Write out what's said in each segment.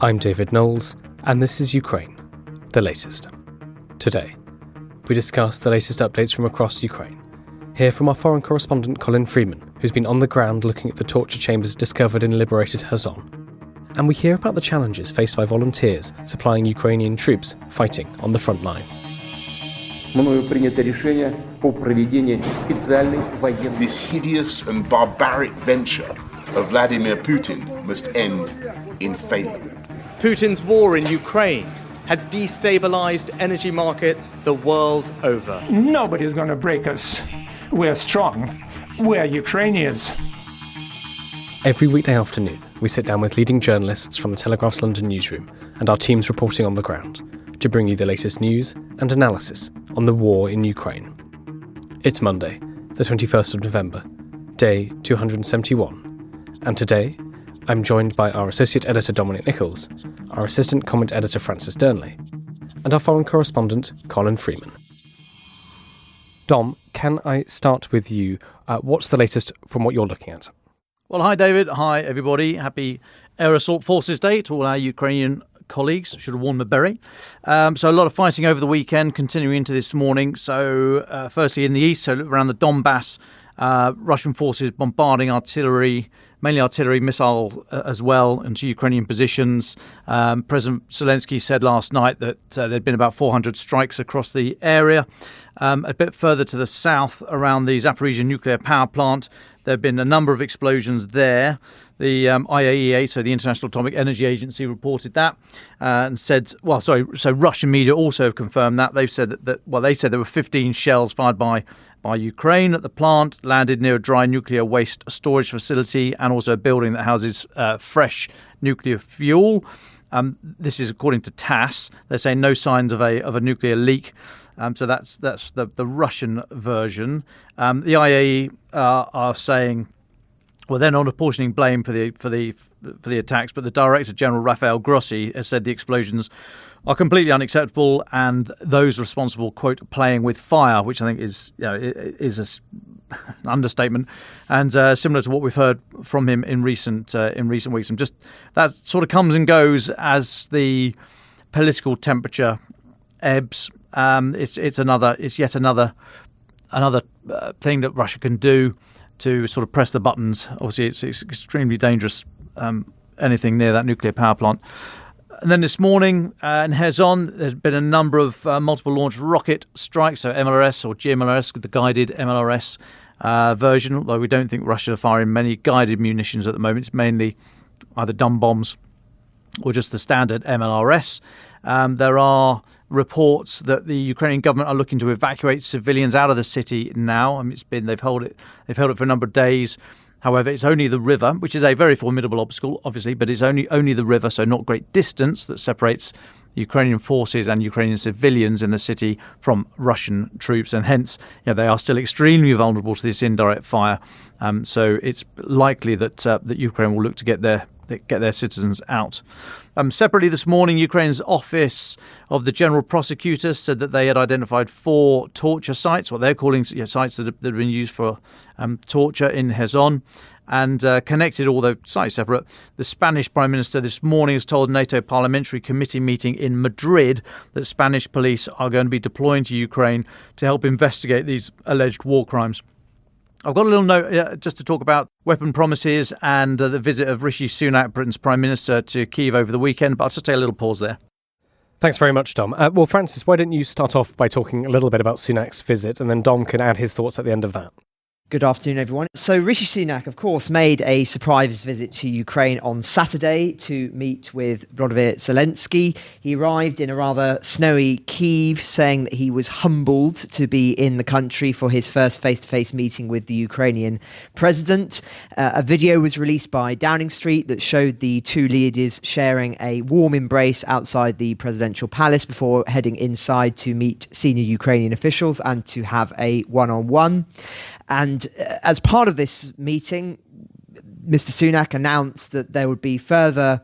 I'm David Knowles, and this is Ukraine, the latest. Today, we discuss the latest updates from across Ukraine. Hear from our foreign correspondent Colin Freeman, who's been on the ground looking at the torture chambers discovered in liberated Kherson. And we hear about the challenges faced by volunteers supplying Ukrainian troops fighting on the front line. This hideous and barbaric venture of Vladimir Putin must end in failure. Putin's war in Ukraine has destabilized energy markets the world over. Nobody's going to break us. We're strong. We're Ukrainians. Every weekday afternoon, we sit down with leading journalists from the Telegraph's London newsroom and our teams reporting on the ground to bring you the latest news and analysis on the war in Ukraine. It's Monday, the 21st of November, day 271, and today I'm joined by our Associate Editor Dominic Nichols, our Assistant Comment Editor Francis Durnley, and our Foreign Correspondent Colin Freeman. Dom, can I start with you? What's the latest from what you're looking at? Well, hi David, hi everybody. Happy Air Assault Forces Day to all our Ukrainian colleagues. Should have worn my beret. So a lot of fighting over the weekend, continuing into this morning. So firstly in the east, so around the Donbas, Russian forces bombarding artillery, mainly artillery, missile as well, into Ukrainian positions. President Zelensky said last night that there'd been about 400 strikes across the area. A bit further to the south, around the Zaporizhzhia nuclear power plant, there have been a number of explosions there. The IAEA, so the International Atomic Energy Agency, reported that and said, so Russian media also have confirmed that. They've said they said there were 15 shells fired by Ukraine at the plant, landed near a dry nuclear waste storage facility and also a building that houses fresh nuclear fuel. This is according to TASS. They're saying no signs of a nuclear leak. So that's the Russian version. The IAEA are saying, well, they're not apportioning blame for the attacks, but the Director General Rafael Grossi has said the explosions are completely unacceptable, and those responsible, quote, playing with fire, which I think is an understatement, and similar to what we've heard from him in recent weeks. And just that sort of comes and goes as the political temperature ebbs. It's yet another thing that Russia can do to sort of press the buttons. Obviously, it's extremely dangerous, anything near that nuclear power plant. And then this morning in Kherson, there's been a number of multiple launch rocket strikes, so MLRS or GMLRS, the guided MLRS version, although we don't think Russia are firing many guided munitions at the moment. It's mainly either dumb bombs or just the standard MLRS. There are reports that the Ukrainian government are looking to evacuate civilians out of the city now. I mean, they've held it for a number of days. However, it's only the river, which is a very formidable obstacle, obviously, but it's only the river, so not great distance, that separates Ukrainian forces and Ukrainian civilians in the city from Russian troops, and hence, they are still extremely vulnerable to this indirect fire. So it's likely that Ukraine will look to get their citizens out. Separately this morning, Ukraine's Office of the General Prosecutor said that they had identified 4 torture sites, what they're calling sites that have been used for torture in Kherson, and connected, although slightly separate. The Spanish Prime Minister this morning has told NATO Parliamentary Committee meeting in Madrid that Spanish police are going to be deploying to Ukraine to help investigate these alleged war crimes. I've got a little note just to talk about weapon promises and the visit of Rishi Sunak, Britain's Prime Minister, to Kyiv over the weekend, but I'll just take a little pause there. Thanks very much, Dom. Well, Francis, why don't you start off by talking a little bit about Sunak's visit, and then Dom can add his thoughts at the end of that. Good afternoon, everyone. So Rishi Sunak, of course, made a surprise visit to Ukraine on Saturday to meet with Volodymyr Zelensky. He arrived in a rather snowy Kyiv, saying that he was humbled to be in the country for his first face-to-face meeting with the Ukrainian president. A video was released by Downing Street that showed the two leaders sharing a warm embrace outside the presidential palace before heading inside to meet senior Ukrainian officials and to have a one-on-one. And as part of this meeting, Mr. Sunak announced that there would be further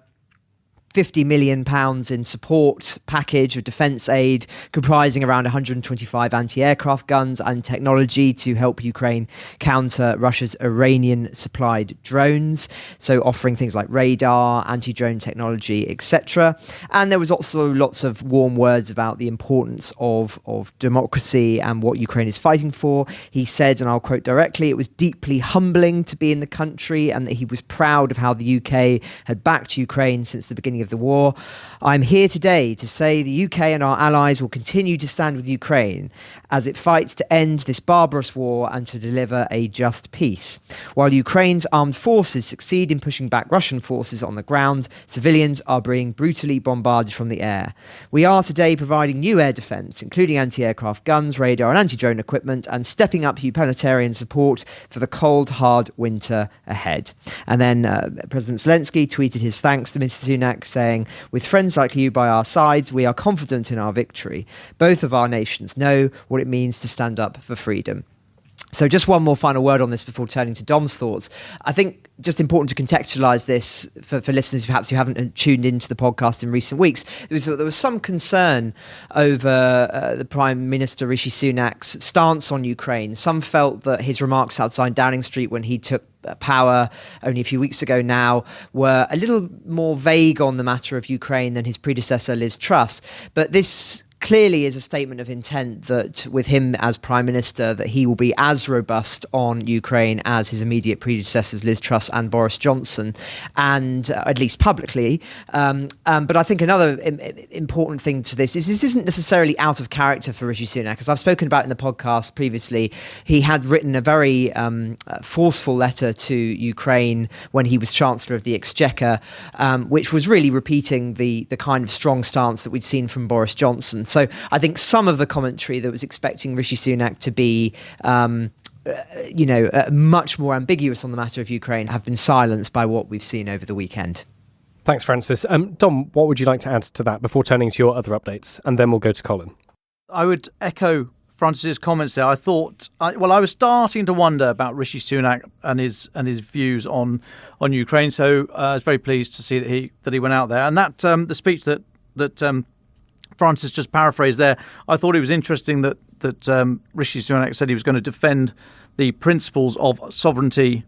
£50 million in support package of defence aid, comprising around 125 anti-aircraft guns and technology to help Ukraine counter Russia's Iranian-supplied drones. So offering things like radar, anti-drone technology, etc. And there was also lots of warm words about the importance of democracy and what Ukraine is fighting for. He said, and I'll quote directly, it was deeply humbling to be in the country and that he was proud of how the UK had backed Ukraine since the beginning of the war. I'm here today to say the UK and our allies will continue to stand with Ukraine as it fights to end this barbarous war and to deliver a just peace. While Ukraine's armed forces succeed in pushing back Russian forces on the ground, civilians are being brutally bombarded from the air. We are today providing new air defence, including anti-aircraft guns, radar and anti-drone equipment, and stepping up humanitarian support for the cold, hard winter ahead. And then President Zelensky tweeted his thanks to Mr. Sunak, saying, with friends like you by our sides, we are confident in our victory. Both of our nations know what it means to stand up for freedom. So just one more final word on this before turning to Dom's thoughts. I think just important to contextualise this for listeners perhaps who haven't tuned into the podcast in recent weeks. There was some concern over the Prime Minister Rishi Sunak's stance on Ukraine. Some felt that his remarks outside Downing Street when he took power only a few weeks ago now were a little more vague on the matter of Ukraine than his predecessor Liz Truss. But this clearly is a statement of intent that with him as Prime Minister that he will be as robust on Ukraine as his immediate predecessors Liz Truss and Boris Johnson, and at least publicly. But I think another important thing to this is this isn't necessarily out of character for Rishi Sunak. As I've spoken about in the podcast previously, he had written a very forceful letter to Ukraine when he was Chancellor of the Exchequer, which was really repeating the kind of strong stance that we'd seen from Boris Johnson. So I think some of the commentary that was expecting Rishi Sunak to be, much more ambiguous on the matter of Ukraine have been silenced by what we've seen over the weekend. Thanks, Francis. Dom, what would you like to add to that before turning to your other updates? And then we'll go to Colin. I would echo Francis's comments there. I was starting to wonder about Rishi Sunak and his views on Ukraine. So I was very pleased to see that he went out there, and that the speech that Francis just paraphrased there. I thought it was interesting that Rishi Sunak said he was going to defend the principles of sovereignty.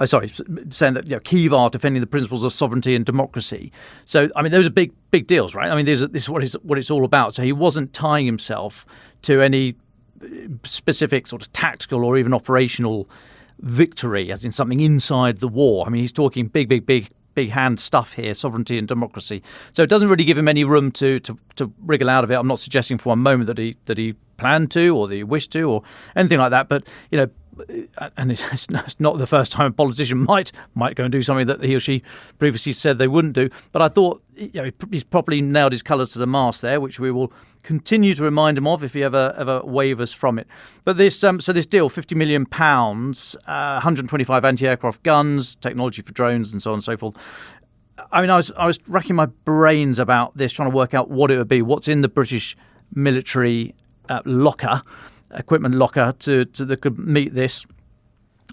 Saying that Kyiv are defending the principles of sovereignty and democracy. So I mean, those are big deals, right? I mean, this is what it's all about. So he wasn't tying himself to any specific sort of tactical or even operational victory, as in something inside the war. I mean, he's talking big hand stuff here, sovereignty and democracy. So it doesn't really give him any room to wriggle out of it. I'm not suggesting for one moment that he planned to or that he wished to or anything like that. But and it's not the first time a politician might go and do something that he or she previously said they wouldn't do. But I thought he's properly nailed his colours to the mast there, which we will continue to remind him of if he ever wavers from it. But this deal, £50 million, 125 anti-aircraft guns, technology for drones, and so on and so forth. I mean, I was racking my brains about this, trying to work out what it would be, what's in the British military equipment locker that could meet this.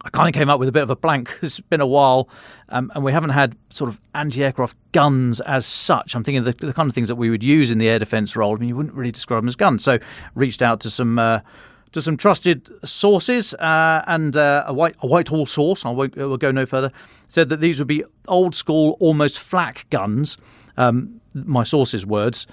I kind of came up with a bit of a blank. It's been a while, and we haven't had sort of anti-aircraft guns as such. I'm thinking of the kind of things that we would use in the air defence role. I mean, you wouldn't really describe them as guns. So reached out to some trusted sources, and a Whitehall source, we'll go no further, said that these would be old school, almost flak guns. My source's words.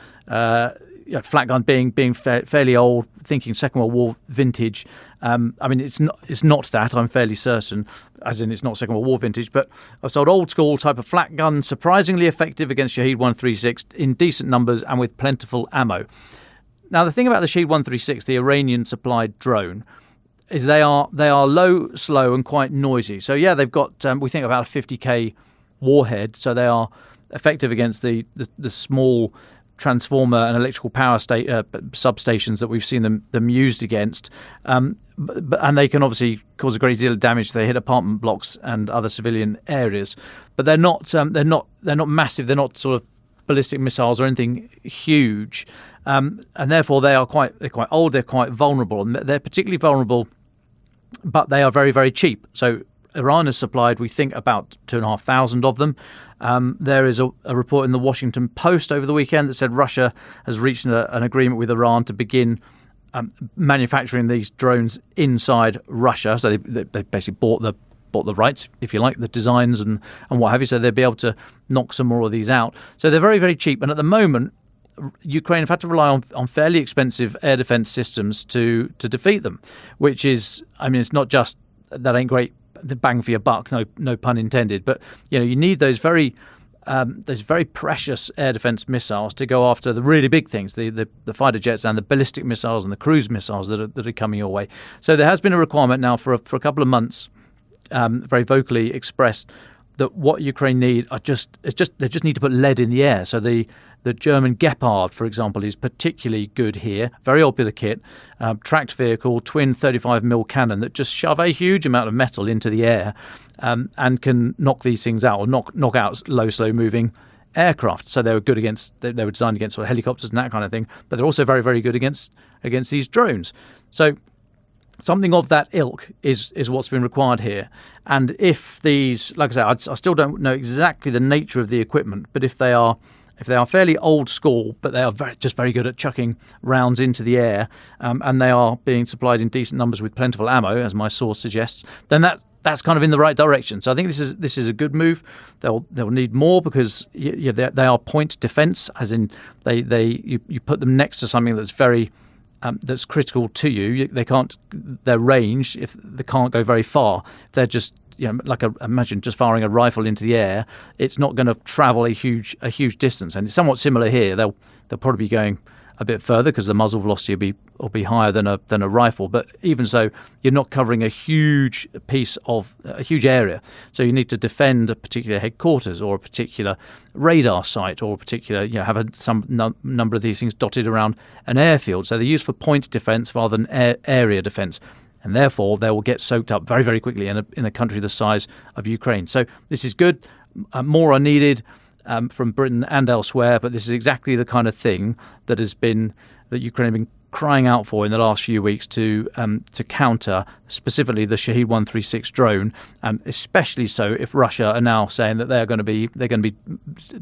Flak gun being fairly old, thinking Second World War vintage. I mean, it's not that, I'm fairly certain, as in it's not Second World War vintage, but I was told old school type of flak gun, surprisingly effective against Shahed 136 in decent numbers and with plentiful ammo. Now, the thing about the Shahed 136, the Iranian-supplied drone, is they are low, slow, and quite noisy. So yeah, they've got we think about a 50k warhead, so they are effective against the small transformer and electrical power substations that we've seen them used against, and they can obviously cause a great deal of damage if they hit apartment blocks and other civilian areas. But they're not massive. They're not sort of ballistic missiles or anything huge, and therefore they're quite old. They're quite vulnerable, and they're particularly vulnerable. But they are very, very cheap. So Iran has supplied, we think, about 2,500 of them. There is a report in the Washington Post over the weekend that said Russia has reached an agreement with Iran to begin manufacturing these drones inside Russia. So they basically bought the rights, if you like, the designs and what have you. So they'll be able to knock some more of these out. So they're very, very cheap. And at the moment, Ukraine have had to rely on fairly expensive air defense systems to defeat them, which is, I mean, it's not just that ain't great, the bang for your buck, no pun intended, but you need those very precious air defense missiles to go after the really big things, the fighter jets and the ballistic missiles and the cruise missiles that are coming your way. So there has been a requirement now for a couple of months, very vocally expressed, that what Ukraine need they just need to put lead in the air. So the German Gepard, for example, is particularly good here. Very popular kit, tracked vehicle, twin 35mm cannon that just shove a huge amount of metal into the air and can knock these things out, or knock out slow moving aircraft. So they were good against. They were designed against sort of helicopters and that kind of thing. But they're also very, very good against these drones. So something of that ilk is what's been required here. And if these, like I say, I still don't know exactly the nature of the equipment, but if they are fairly old school, but they are very good at chucking rounds into the air, and they are being supplied in decent numbers with plentiful ammo, as my source suggests, then that's kind of in the right direction. So I think this is a good move. They'll need more because they are point defence, as in you put them next to something that's very that's critical to you. They can't, their range, if they can't go very far, they're just, imagine just firing a rifle into the air, it's not going to travel a huge distance. And it's somewhat similar here. They'll probably be going a bit further because the muzzle velocity will be higher than a rifle. But even so, you're not covering a huge area. So you need to defend a particular headquarters or a particular radar site or a particular, have some number of these things dotted around an airfield. So they're used for point defence rather than area defence. And therefore, they will get soaked up very, very quickly in a country the size of Ukraine. So this is good. More are needed from Britain and elsewhere, but this is exactly the kind of thing that Ukraine have been crying out for in the last few weeks to counter specifically the Shahed 136 drone, and especially so if Russia are now saying that they're going to be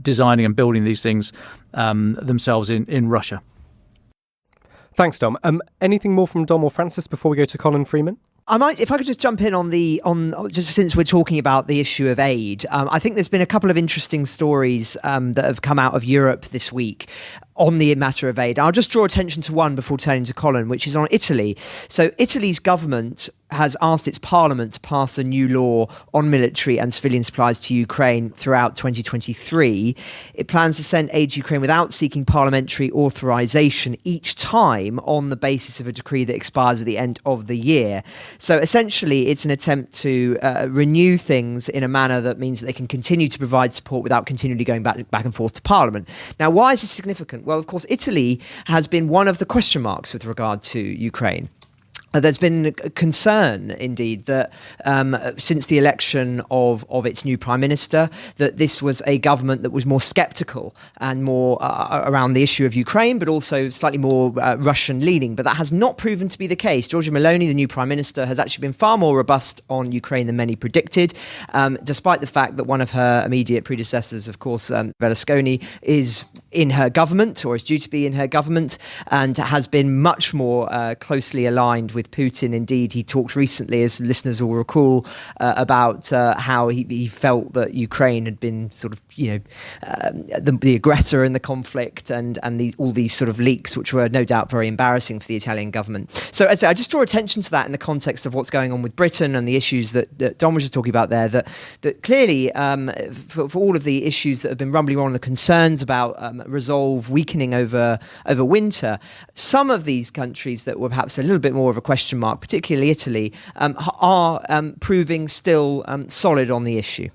designing and building these things themselves in Russia. Thanks, Dom. Anything more from Dom or Francis before we go to Colin Freeman? If I could just jump in on just since we're talking about the issue of aid, I think there's been a couple of interesting stories that have come out of Europe this week on the matter of aid. I'll just draw attention to one before turning to Colin, which is on Italy. So Italy's government has asked its parliament to pass a new law on military and civilian supplies to Ukraine throughout 2023. It plans to send aid to Ukraine without seeking parliamentary authorization each time on the basis of a decree that expires at the end of the year. So essentially, it's an attempt to renew things in a manner that means that they can continue to provide support without continually going back and forth to Parliament. Now, why is this significant? Well, of course, Italy has been one of the question marks with regard to Ukraine. There's been concern, indeed, that since the election of its new prime minister, that this was a government that was more sceptical and more around the issue of Ukraine, but also slightly more Russian-leaning. But that has not proven to be the case. Giorgia Meloni, the new prime minister, has actually been far more robust on Ukraine than many predicted, despite the fact that one of her immediate predecessors, of course, Berlusconi, is in her government, or is due to be in her government, and has been much more closely aligned with Putin. Indeed, he talked recently, as listeners will recall, about how he felt that Ukraine had been sort of, the aggressor in the conflict, and all these sort of leaks, which were no doubt very embarrassing for the Italian government. So as I just draw attention to that in the context of what's going on with Britain and the issues that Don was just talking about there, that clearly for all of the issues that have been rumbling on, the concerns about resolve weakening over winter, some of these countries that were perhaps a little bit more of a question mark, particularly Italy, are proving still solid on the issue.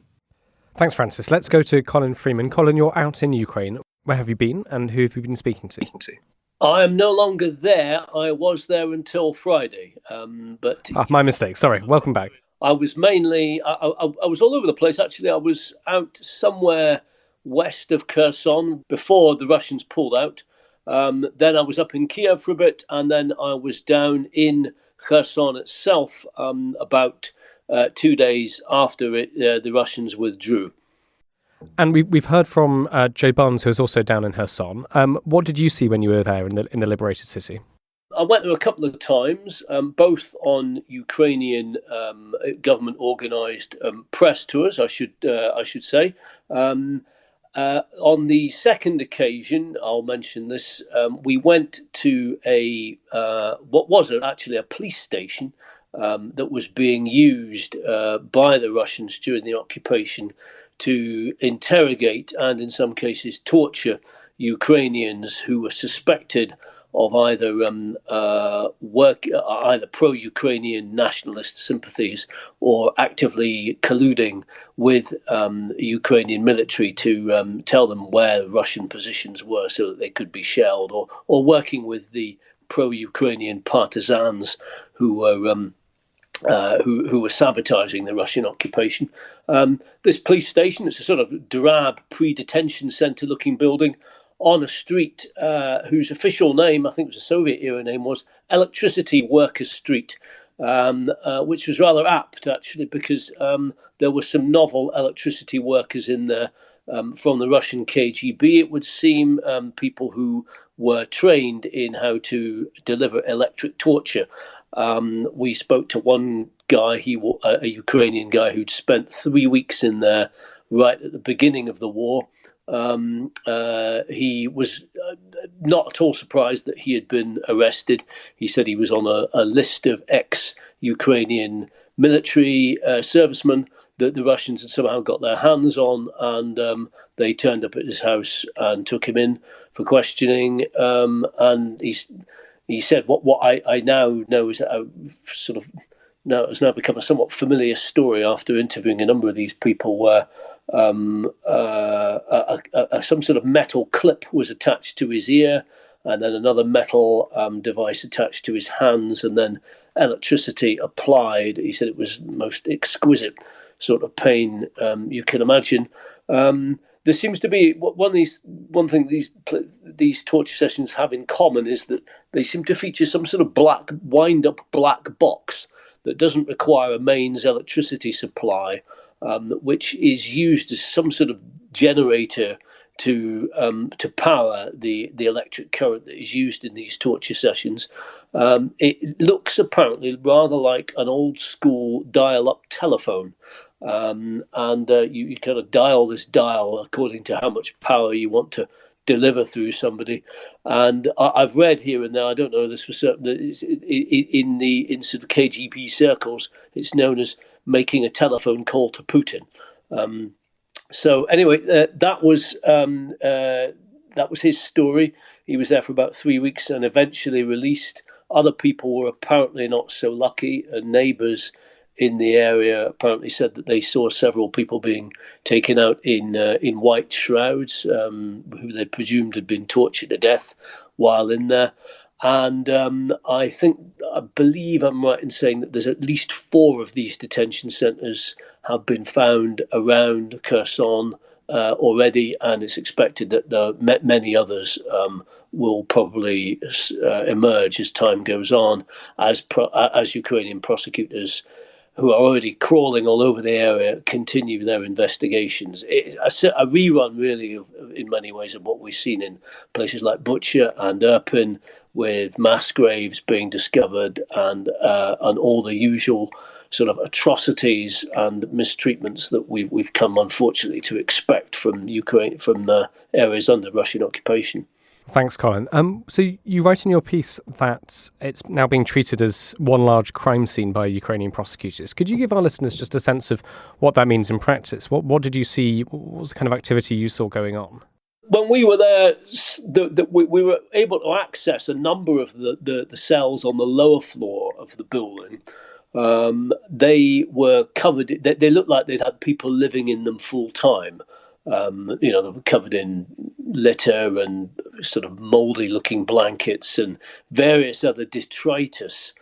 Thanks, Francis. Let's go to Colin Freeman. Colin, you're out in Ukraine. Where have you been and who have you been speaking to? I am no longer there. I was there until Friday. But my mistake. Sorry. Welcome back. I was mainly, I was all over the place. Actually, I was out somewhere west of Kherson before the Russians pulled out. Then I was up in Kiev for a bit, and then I was down in Kherson itself about 2 days after the Russians withdrew. And we've heard from Joe Barnes, who was also down in Kherson. What did you see when you were there in the liberated city? I went there a couple of times, both on Ukrainian government-organised press tours, I should say. On the second occasion, I'll mention this. We went to what was actually a police station that was being used by the Russians during the occupation to interrogate and, in some cases, torture Ukrainians who were suspected of either pro-Ukrainian nationalist sympathies or actively colluding with the Ukrainian military to tell them where Russian positions were so that they could be shelled, or working with the pro-Ukrainian partisans who were sabotaging the Russian occupation. This police station, it's a sort of drab pre-detention centre-looking building on a street whose official name, I think it was a Soviet-era name, was Electricity Workers Street, which was rather apt, actually, because there were some novel electricity workers in there from the Russian KGB, it would seem, people who were trained in how to deliver electric torture. We spoke to one guy, a Ukrainian guy who'd spent 3 weeks in there right at the beginning of the war. He was not at all surprised that he had been arrested. He said he was on a list of ex-Ukrainian military servicemen that the Russians had somehow got their hands on, and they turned up at his house and took him in for questioning. And he said, what I now know is a sort of has now become a somewhat familiar story after interviewing a number of these people, where some sort of metal clip was attached to his ear, and then another metal device attached to his hands, and then electricity applied. He said it was the most exquisite sort of pain you can imagine. There seems to be one thing these torture sessions have in common is that they seem to feature some sort of wind-up black box that doesn't require a mains electricity supply, which is used as some sort of generator to power the electric current that is used in these torture sessions. It looks apparently rather like an old school dial-up telephone. You kind of dial this dial according to how much power you want to deliver through somebody. And I've read here and there, I don't know this for certain, that in sort of KGB circles, it's known as making a telephone call to Putin. So anyway, that was his story. He was there for about 3 weeks and eventually released. Other people were apparently not so lucky. Neighbours in the area apparently said that they saw several people being taken out in white shrouds, who they presumed had been tortured to death while in there. And I believe I'm right in saying that there's at least 4 of these detention centres have been found around Kherson already, and it's expected that many others will probably emerge as time goes on, as Ukrainian prosecutors, who are already crawling all over the area, continue their investigations. It's a rerun, really, in many ways, of what we've seen in places like Bucha and Irpin, with mass graves being discovered and all the usual sort of atrocities and mistreatments that we've come, unfortunately, to expect from Ukraine, from areas under Russian occupation. Thanks, Colin. So you write in your piece that it's now being treated as one large crime scene by Ukrainian prosecutors. Could you give our listeners just a sense of what that means in practice? What did you see? What was the kind of activity you saw going on? When we were there, we were able to access a number of the cells on the lower floor of the building. They were covered. They looked like they'd had people living in them full time. They were covered in litter and sort of mouldy-looking blankets and various other detritus.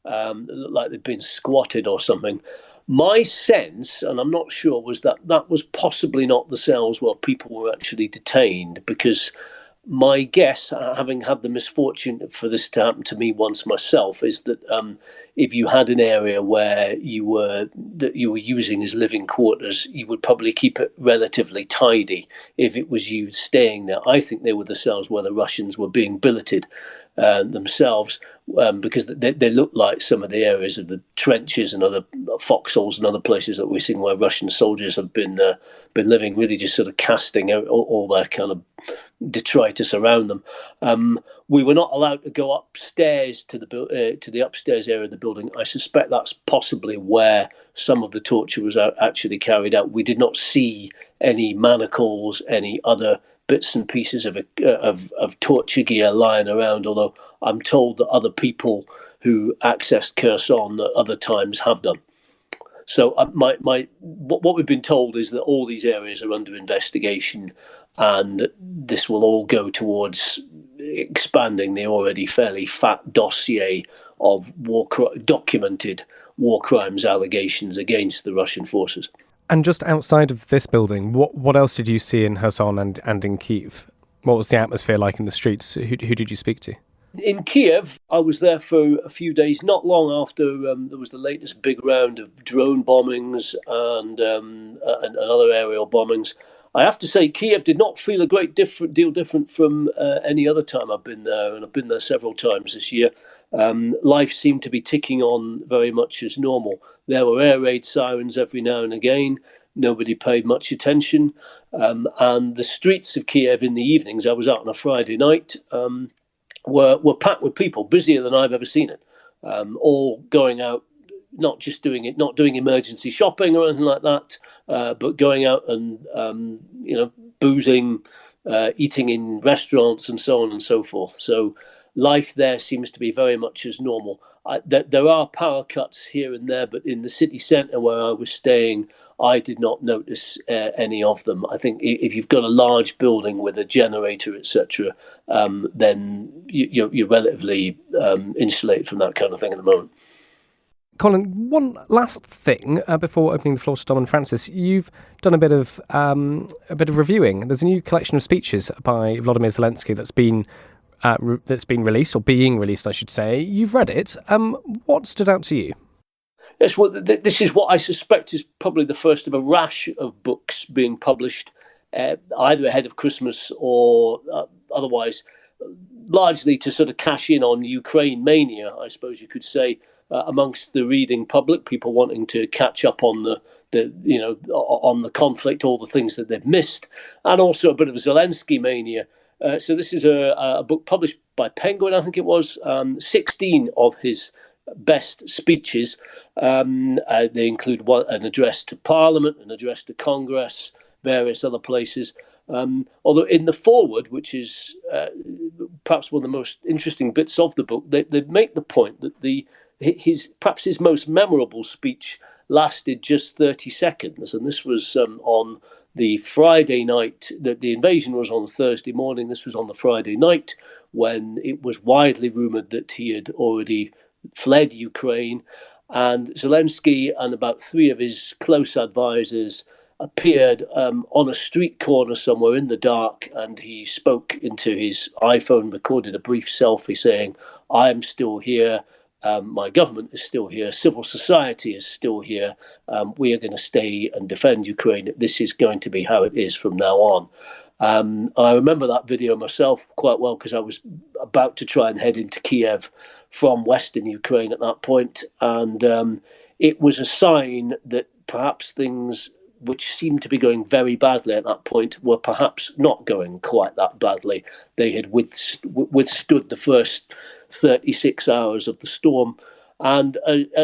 Looked like they'd been squatted or something. My sense, and I'm not sure, was that was possibly not the cells where people were actually detained, because My guess, having had the misfortune for this to happen to me once myself, is that if you had an area where you were using as living quarters, you would probably keep it relatively tidy if it was you staying there. I think they were the cells where the Russians were being billeted themselves, because they look like some of the areas of the trenches and other foxholes and other places that we've seen where Russian soldiers have been living, really just sort of casting out all their kind of detritus around them. We were not allowed to go upstairs to the upstairs area of the building. I suspect that's possibly where some of the torture was actually carried out. We did not see any manacles, any other bits and pieces of torture gear lying around, although I'm told that other people who accessed Kherson at other times have done. So what we've been told is that all these areas are under investigation, and this will all go towards expanding the already fairly fat dossier of documented war crimes allegations against the Russian forces. And just outside of this building, what else did you see in Kherson and in Kyiv? What was the atmosphere like in the streets? Who did you speak to? In Kiev, I was there for a few days, not long after there was the latest big round of drone bombings and other aerial bombings. I have to say, Kiev did not feel a great deal different from any other time I've been there, and I've been there several times this year. Life seemed to be ticking on very much as normal. There were air raid sirens every now and again. Nobody paid much attention. And the streets of Kiev in the evenings, I was out on a Friday night, were packed with people, busier than I've ever seen it, all going out, not doing emergency shopping or anything like that, but going out and boozing, eating in restaurants and so on and so forth. So life there seems to be very much as normal. There are power cuts here and there, but in the city centre where I was staying, I did not notice any of them. I think if you've got a large building with a generator, etc., then you're relatively insulated from that kind of thing at the moment. Colin, one last thing before opening the floor to Dom and Francis. You've done a bit of reviewing. There's a new collection of speeches by Volodymyr Zelensky that's been released, or being released, I should say. You've read it. What stood out to you? Yes, well, this is what I suspect is probably the first of a rash of books being published, either ahead of Christmas or otherwise, largely to sort of cash in on Ukraine mania, I suppose you could say, amongst the reading public, people wanting to catch up on on the conflict, all the things that they've missed, and also a bit of Zelensky mania. So this is a book published by Penguin, I think it was, 16 of his best speeches. They include an address to Parliament, an address to Congress, various other places. Although in the foreword, which is perhaps one of the most interesting bits of the book, they make the point that perhaps his most memorable speech lasted just 30 seconds, and this was on the Friday night. The invasion was on the Thursday morning. This was on the Friday night when it was widely rumoured that he had already fled Ukraine, and Zelensky and about 3 of his close advisors appeared on a street corner somewhere in the dark, and he spoke into his iPhone, recorded a brief selfie saying, "I am still here. My government is still here. Civil society is still here. We are going to stay and defend Ukraine. This is going to be how it is from now on." I remember that video myself quite well because I was about to try and head into Kiev from Western Ukraine at that point. And it was a sign that perhaps things which seemed to be going very badly at that point were perhaps not going quite that badly. They had withstood the first 36 hours of the storm. And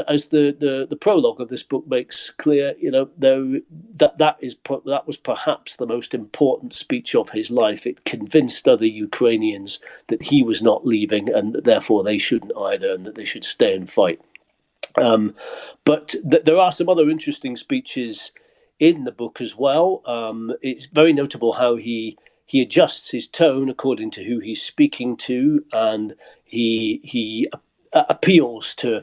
as the prologue of this book makes clear, that was perhaps the most important speech of his life. It convinced other Ukrainians that he was not leaving, and that therefore they shouldn't either, and that they should stay and fight. But there are some other interesting speeches in the book as well. It's very notable how he adjusts his tone according to who he's speaking to, and he appeals to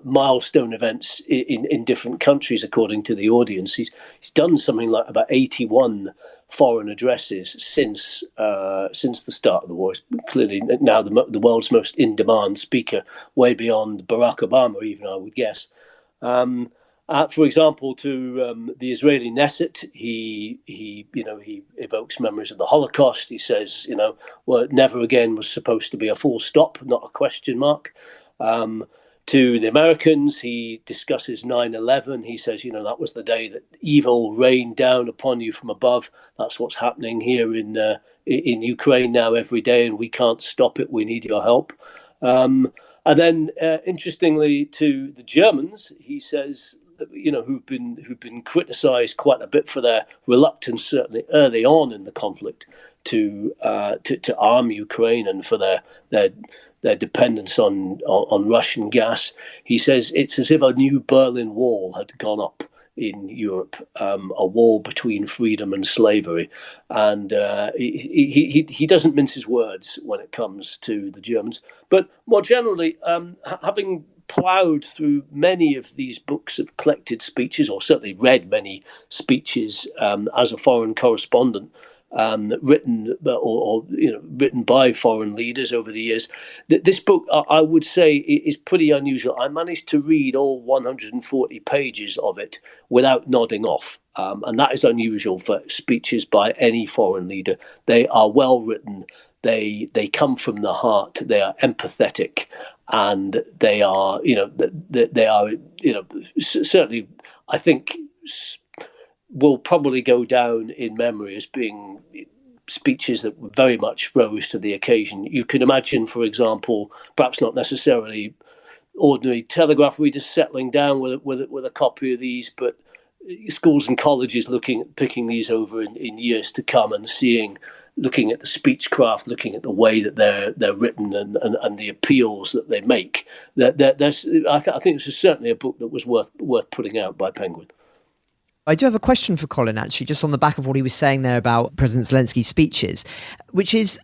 milestone events in different countries according to the audience. He's done something like about 81 foreign addresses since the start of the war. He's clearly now the world's most in-demand speaker, way beyond Barack Obama, even, I would guess. For example, to the Israeli Knesset, he evokes memories of the Holocaust. He says, well, never again was supposed to be a full stop, not a question mark. To the Americans, he discusses 9/11. He says, that was the day that evil rained down upon you from above. That's what's happening here in Ukraine now every day, and we can't stop it. We need your help. And then, interestingly, to the Germans, he says, who've been criticised quite a bit for their reluctance, certainly early on in the conflict, to arm Ukraine and for their dependence on Russian gas. He says it's as if a new Berlin Wall had gone up in Europe, a wall between freedom and slavery. And he doesn't mince his words when it comes to the Germans. But more generally, having ploughed through many of these books of collected speeches, or certainly read many speeches as a foreign correspondent, written by foreign leaders over the years. This book, I would say, is pretty unusual. I managed to read all 140 pages of it without nodding off, and that is unusual for speeches by any foreign leader. They are well written. They come from the heart. They are empathetic, and they are certainly, I think, will probably go down in memory as being speeches that very much rose to the occasion. You can imagine, for example, perhaps not necessarily ordinary Telegraph readers settling down with a copy of these, but schools and colleges picking these over in years to come and looking at the speechcraft, looking at the way that they're written and the appeals that they make. I think this is certainly a book that was worth putting out by Penguin. I do have a question for Colin, actually, just on the back of what he was saying there about President Zelensky's speeches, which is,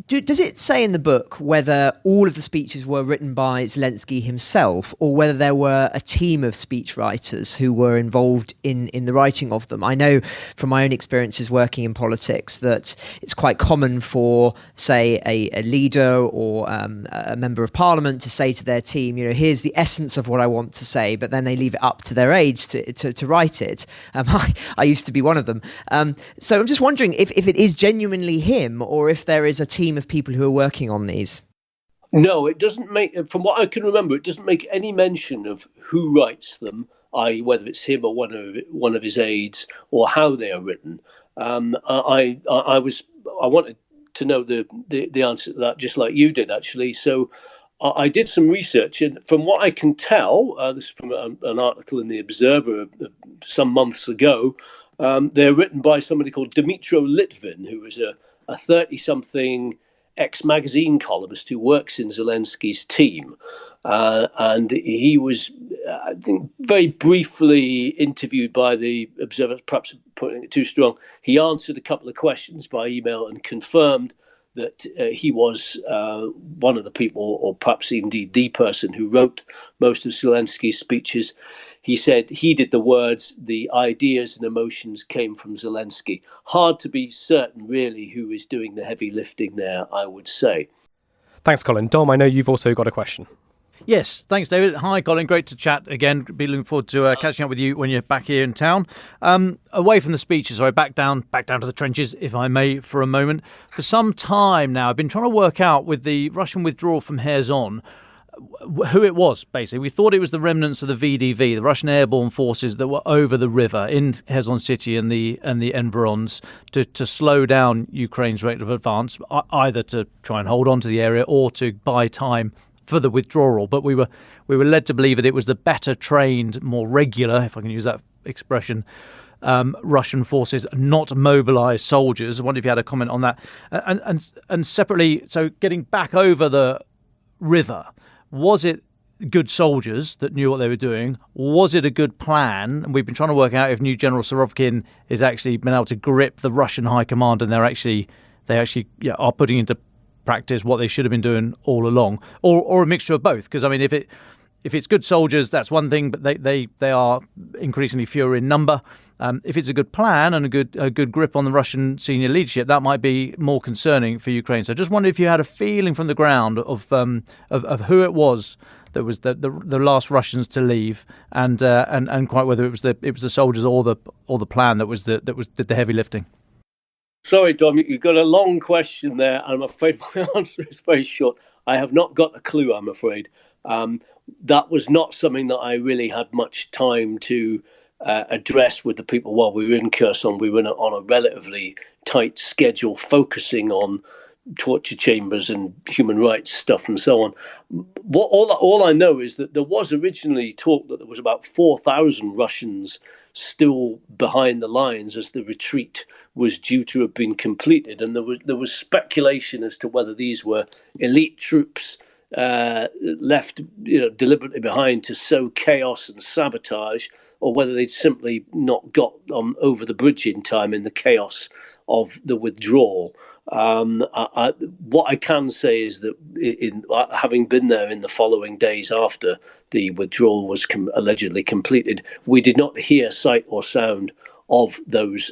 does it say in the book whether all of the speeches were written by Zelensky himself, or whether there were a team of speechwriters who were involved in the writing of them? I know from my own experiences working in politics that it's quite common for, say, a leader or a member of parliament to say to their team, here's the essence of what I want to say, but then they leave it up to their aides to write it. I used to be one of them. So I'm just wondering if it is genuinely him, or if there is a team of people who are working on these. No, it doesn't make, from what I can remember, it doesn't make any mention of who writes them, i.e. whether it's him or one of his aides, or how they are written. I wanted to know the answer to that, just like you did, actually. So I did some research, and from what I can tell, this is from an article in the Observer some months ago, they're written by somebody called Dmytro Litvin, who was a 30-something ex-magazine columnist who works in Zelensky's team. And he was, I think, very briefly interviewed by the Observer, perhaps putting it too strong. He answered a couple of questions by email and confirmed that he was one of the people, or perhaps indeed the person, who wrote most of Zelensky's speeches. He said he did the words, the ideas and emotions came from Zelensky. Hard to be certain, really, who is doing the heavy lifting there, I would say. Thanks, Colin. Dom, I know you've also got a question. Yes, thanks, David. Hi, Colin. Great to chat again. Be looking forward to catching up with you when you're back here in town. Away from the speeches, back down to the trenches, if I may, for a moment. For some time now, I've been trying to work out with the Russian withdrawal from Kherson who it was, basically. We thought it was the remnants of the VDV, the Russian airborne forces that were over the river in Kherson city and the environs to slow down Ukraine's rate of advance, either to try and hold on to the area or to buy time for the withdrawal. But we were led to believe that it was the better trained, more regular, if I can use that expression, Russian forces, not mobilised soldiers. I wonder if you had a comment on that. And separately, so getting back over the river, was it good soldiers that knew what they were doing? Was it a good plan? And we've been trying to work out if new General Surovikin has actually been able to grip the Russian high command, and they actually are putting into practice what they should have been doing all along, or a mixture of both. Because I mean, if if it's good soldiers, that's one thing, but they are increasingly fewer in number. If it's a good plan and a good grip on the Russian senior leadership, that might be more concerning for Ukraine. So just wondered if you had a feeling from the ground of who it was that was the last Russians to leave, and quite whether it was the soldiers or the plan that did the heavy lifting. Sorry, Dom, you've got a long question there. I'm afraid my answer is very short. I have not got a clue, I'm afraid. That was not something that I really had much time to address with the people while we were in Kherson. We were on a relatively tight schedule, focusing on torture chambers and human rights stuff and so on. All I know is that there was originally talk that there was about 4,000 Russians still behind the lines as the retreat was due to have been completed, and there was speculation as to whether these were elite troops left deliberately behind to sow chaos and sabotage, or whether they'd simply not got over the bridge in time in the chaos of the withdrawal. What I can say is that having been there in the following days after the withdrawal was allegedly completed, we did not hear sight or sound of those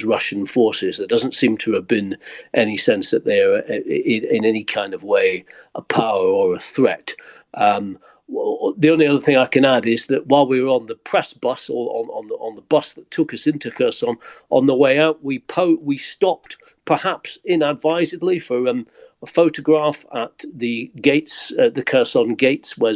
Russian forces. There doesn't seem to have been any sense that they are in any kind of way a power or a threat. The only other thing I can add is that while we were on the press bus or on the bus that took us into Kherson, on the way out we stopped, perhaps inadvisedly, for a photograph at the gates, the Kherson gates, where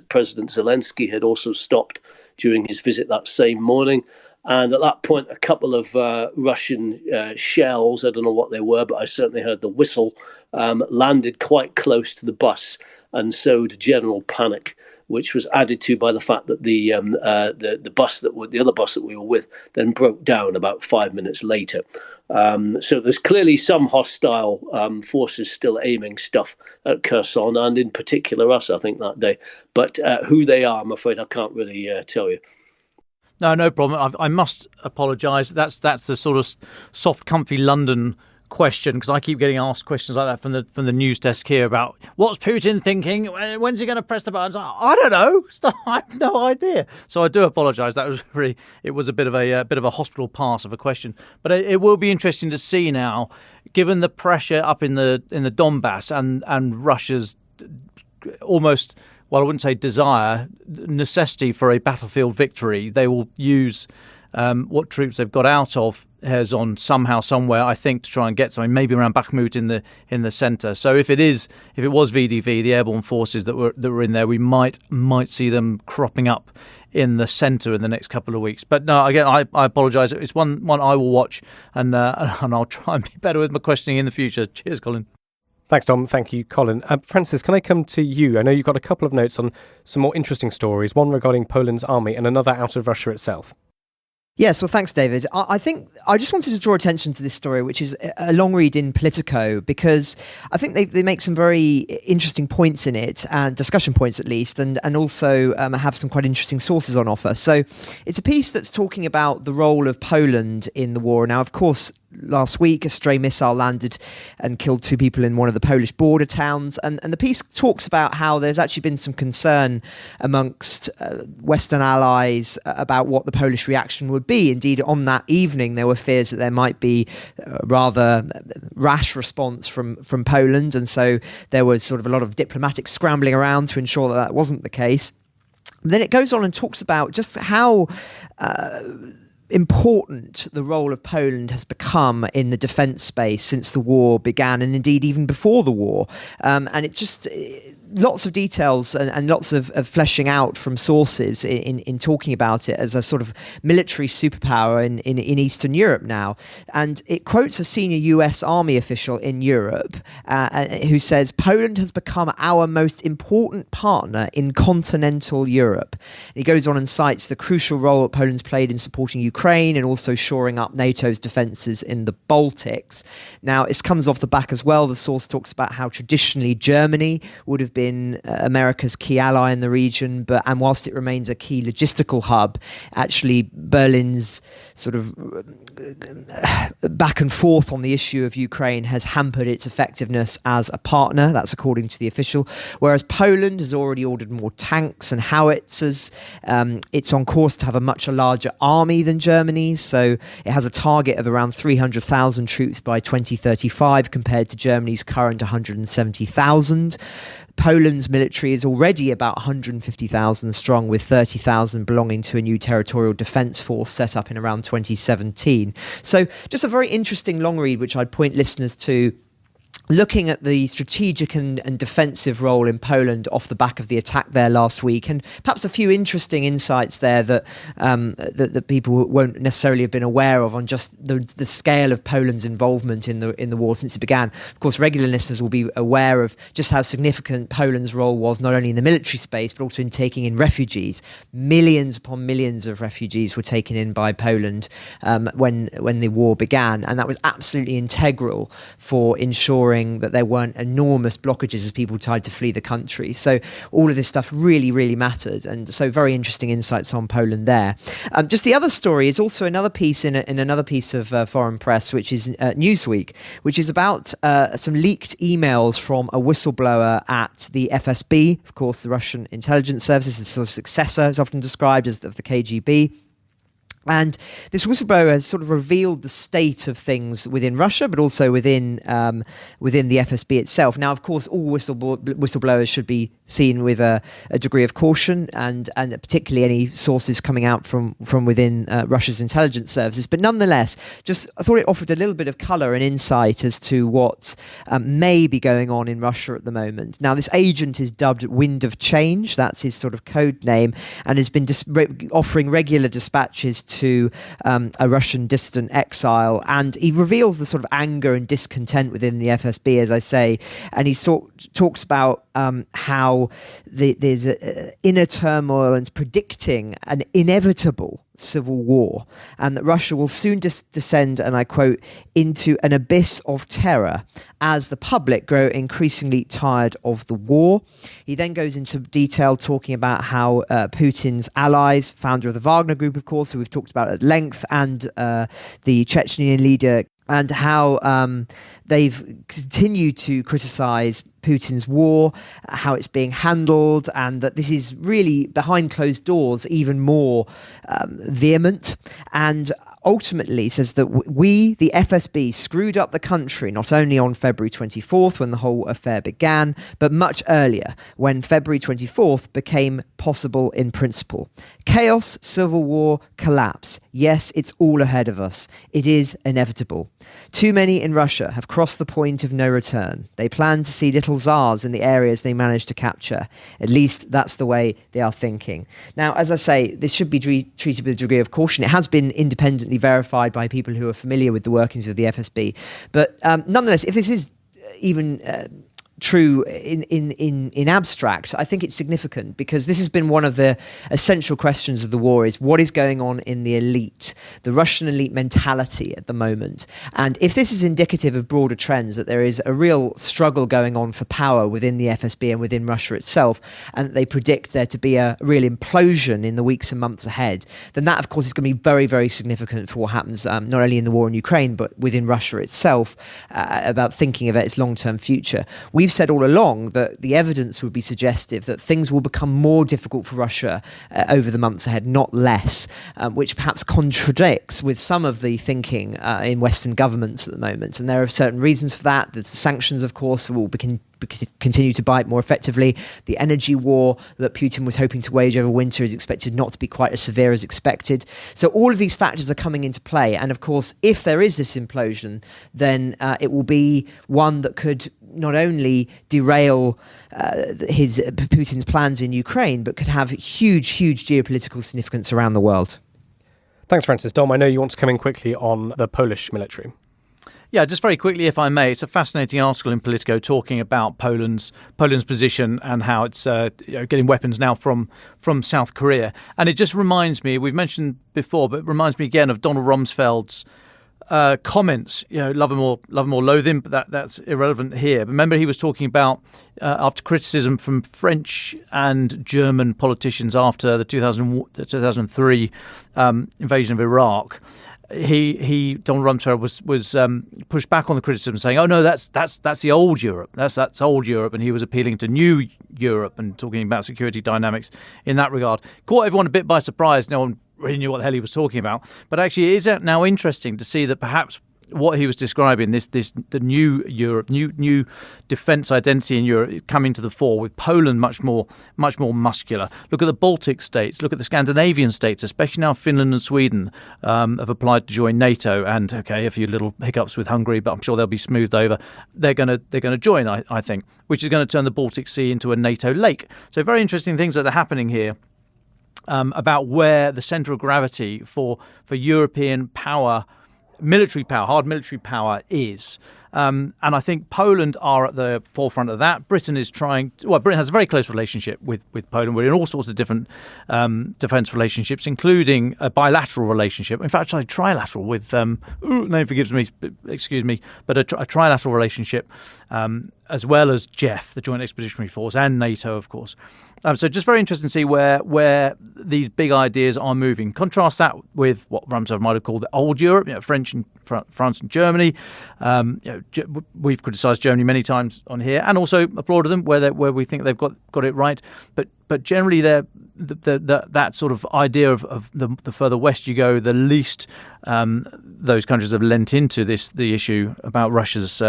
President Zelensky had also stopped during his visit that same morning. And at that point, a couple of Russian shells, I don't know what they were, but I certainly heard the whistle, landed quite close to the bus and sowed general panic, which was added to by the fact that the other bus that we were with then broke down about 5 minutes later. So there's clearly some hostile forces still aiming stuff at Kherson, and in particular us, I think, that day. But who they are, I'm afraid I can't really tell you. No problem. I must apologise. That's the sort of soft, comfy London question, because I keep getting asked questions like that from the news desk here about what's Putin thinking, when's he going to press the buttons. I don't know. I have no idea. So I do apologise. That was it was a bit of a hospital pass of a question, but it will be interesting to see now, given the pressure up in the Donbas and Russia's almost, well, I wouldn't say desire, necessity for a battlefield victory. They will use what troops they've got out of Kherson somehow, somewhere, I think, to try and get something, maybe around Bakhmut in the centre. So if it was VDV, the airborne forces that were in there, we might see them cropping up in the centre in the next couple of weeks. But no, again, I apologise. It's one I will watch, and I'll try and be better with my questioning in the future. Cheers, Colin. Thanks, Dom. Thank you, Colin. Francis, can I come to you? I know you've got a couple of notes on some more interesting stories, one regarding Poland's army and another out of Russia itself. Yes, well, thanks, David. I think I just wanted to draw attention to this story, which is a long read in Politico, because I think they make some very interesting points in it, and discussion points at least, and also have some quite interesting sources on offer. So it's a piece that's talking about the role of Poland in the war. Now, of course, last week, a stray missile landed and killed 2 people in one of the Polish border towns. And the piece talks about how there's actually been some concern amongst Western allies about what the Polish reaction would be. Indeed, on that evening, there were fears that there might be a rather rash response from Poland. And so there was sort of a lot of diplomatic scrambling around to ensure that wasn't the case. Then it goes on and talks about just how important the role of Poland has become in the defence space since the war began, and indeed even before the war. And it's just lots of details and lots of fleshing out from sources in talking about it as a sort of military superpower in Eastern Europe now. And it quotes a senior US Army official in Europe who says, "Poland has become our most important partner in continental Europe." And he goes on and cites the crucial role that Poland's played in supporting Ukraine and also shoring up NATO's defences in the Baltics. Now, it comes off the back as well. The source talks about how traditionally Germany would have been been America's key ally in the region, and whilst it remains a key logistical hub, actually Berlin's sort of back and forth on the issue of Ukraine has hampered its effectiveness as a partner. That's according to the official. Whereas Poland has already ordered more tanks and howitzers. It's on course to have a much larger army than Germany's. So it has a target of around 300,000 troops by 2035 compared to Germany's current 170,000. Poland's military is already about 150,000 strong, with 30,000 belonging to a new territorial defence force set up in around 2017. So just a very interesting long read, which I'd point listeners to, looking at the strategic and defensive role in Poland off the back of the attack there last week, and perhaps a few interesting insights there that that people won't necessarily have been aware of on just the scale of Poland's involvement in the war since it began. Of course, regular listeners will be aware of just how significant Poland's role was, not only in the military space but also in taking in refugees. Millions upon millions of refugees were taken in by Poland when the war began, and that was absolutely integral for ensuring that there weren't enormous blockages as people tried to flee the country. So all of this stuff really, really mattered. And so very interesting insights on Poland there. Just the other story is also another piece in another piece of foreign press, which is Newsweek, which is about some leaked emails from a whistleblower at the FSB, of course, the Russian intelligence services, the sort of successor is often described as of the KGB. And this whistleblower has sort of revealed the state of things within Russia, but also within the FSB itself. Now, of course, all whistleblowers should be seen with a degree of caution, and particularly any sources coming out from within Russia's intelligence services. But nonetheless, I thought it offered a little bit of colour and insight as to what may be going on in Russia at the moment. Now, this agent is dubbed Wind of Change. That's his sort of code name, and has been offering regular dispatches to a Russian dissident exile, and he reveals the sort of anger and discontent within the FSB, as I say, and he talks about how there's inner turmoil and predicting an inevitable civil war, and that Russia will soon descend, and I quote, into an abyss of terror as the public grow increasingly tired of the war. He then goes into detail talking about how Putin's allies, founder of the Wagner Group, of course, who we've talked about at length, and the Chechenian leader, and how they've continued to criticize Putin's war, how it's being handled, and that this is really behind closed doors even more vehement. And ultimately says that we, the FSB, screwed up the country not only on February 24th when the whole affair began, but much earlier when February 24th became possible in principle. Chaos, civil war, collapse. Yes, it's all ahead of us. It is inevitable. Too many in Russia have crossed the point of no return. They plan to see little czars in the areas they managed to capture. At least that's the way they are thinking. Now, as I say, this should be treated with a degree of caution. It has been independently verified by people who are familiar with the workings of the FSB. But nonetheless, if this is even true in abstract, I think it's significant, because this has been one of the essential questions of the war, is what is going on in the elite, the Russian elite mentality at the moment. And if this is indicative of broader trends, that there is a real struggle going on for power within the FSB and within Russia itself, and that they predict there to be a real implosion in the weeks and months ahead, then that, of course, is going to be very, very significant for what happens not only in the war in Ukraine, but within Russia itself, about thinking about its long-term future. We've said all along that the evidence would be suggestive that things will become more difficult for Russia over the months ahead, not less, which perhaps contradicts with some of the thinking in Western governments at the moment. And there are certain reasons for that. The sanctions, of course, will continue to bite more effectively. The energy war that Putin was hoping to wage over winter is expected not to be quite as severe as expected. So all of these factors are coming into play. And of course, if there is this implosion, then it will be one that could not only derail Putin's plans in Ukraine, but could have huge geopolitical significance around the world. Thanks, Francis. Dom, I know you want to come in quickly on the Polish military. Yeah, just very quickly, if I may, it's a fascinating article in Politico talking about Poland's position and how it's getting weapons now from South Korea. And it just reminds me, we've mentioned before, but it reminds me again of Donald Rumsfeld's comments, love him or loathe him, but that's irrelevant here. But remember, he was talking about after criticism from French and German politicians after the 2003 invasion of Iraq. Donald Rumsfeld was pushed back on the criticism, saying, "Oh no, that's the old Europe. That's old Europe," and he was appealing to new Europe and talking about security dynamics in that regard. Caught everyone a bit by surprise. No one really knew what the hell he was talking about. But actually, it is now interesting to see that perhaps what he was describing, the new Europe, new defence identity in Europe coming to the fore, with Poland much more muscular. Look at the Baltic states. Look at the Scandinavian states, especially now Finland and Sweden have applied to join NATO. And okay, a few little hiccups with Hungary, but I'm sure they'll be smoothed over. They're going to join, I think, which is going to turn the Baltic Sea into a NATO lake. So very interesting things that are happening here. About where the centre of gravity for European power, hard military power is. And I think Poland are at the forefront of that. Britain has a very close relationship with Poland. We're in all sorts of different defence relationships, including a bilateral relationship. In fact, a trilateral with, name forgives me, excuse me, but a trilateral relationship, as well as JEF, the Joint Expeditionary Force, and NATO, of course. So just very interesting to see where these big ideas are moving. Contrast that with what Rumsfeld might have called the old Europe, France and Germany. We've criticised Germany many times on here, and also applauded them where we think they've got it right. But generally, that sort of idea of the further west you go, the least those countries have lent into the issue about Russia's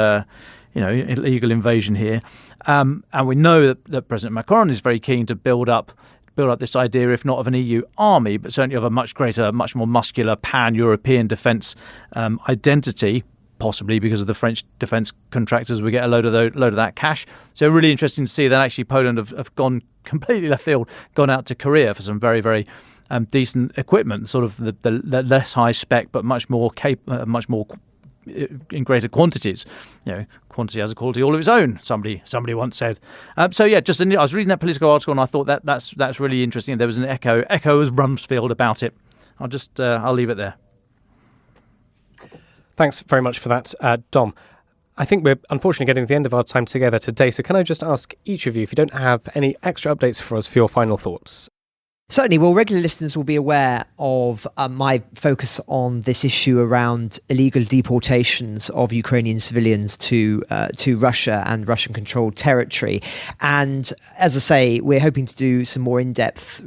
illegal invasion here. And we know that President Macron is very keen to build up this idea, if not of an EU army, but certainly of a much more muscular pan-European defence identity, possibly because of the French defence contractors. We get a load of that cash. So really interesting to see that actually Poland have gone completely left field, gone out to Korea for some very, very decent equipment, sort of the less high spec, but much more in greater quantities. Quantity has a quality all of its own, somebody once said. I was reading that Politico article, and I thought that's really interesting. There was an echo of Rumsfeld about it. I'll leave it there. Thanks very much for that, Dom. I think we're unfortunately getting to the end of our time together today, so can I just ask each of you, if you don't have any extra updates for us, for your final thoughts? Certainly. Well, regular listeners will be aware of my focus on this issue around illegal deportations of Ukrainian civilians to Russia and Russian-controlled territory. And as I say, we're hoping to do some more in-depth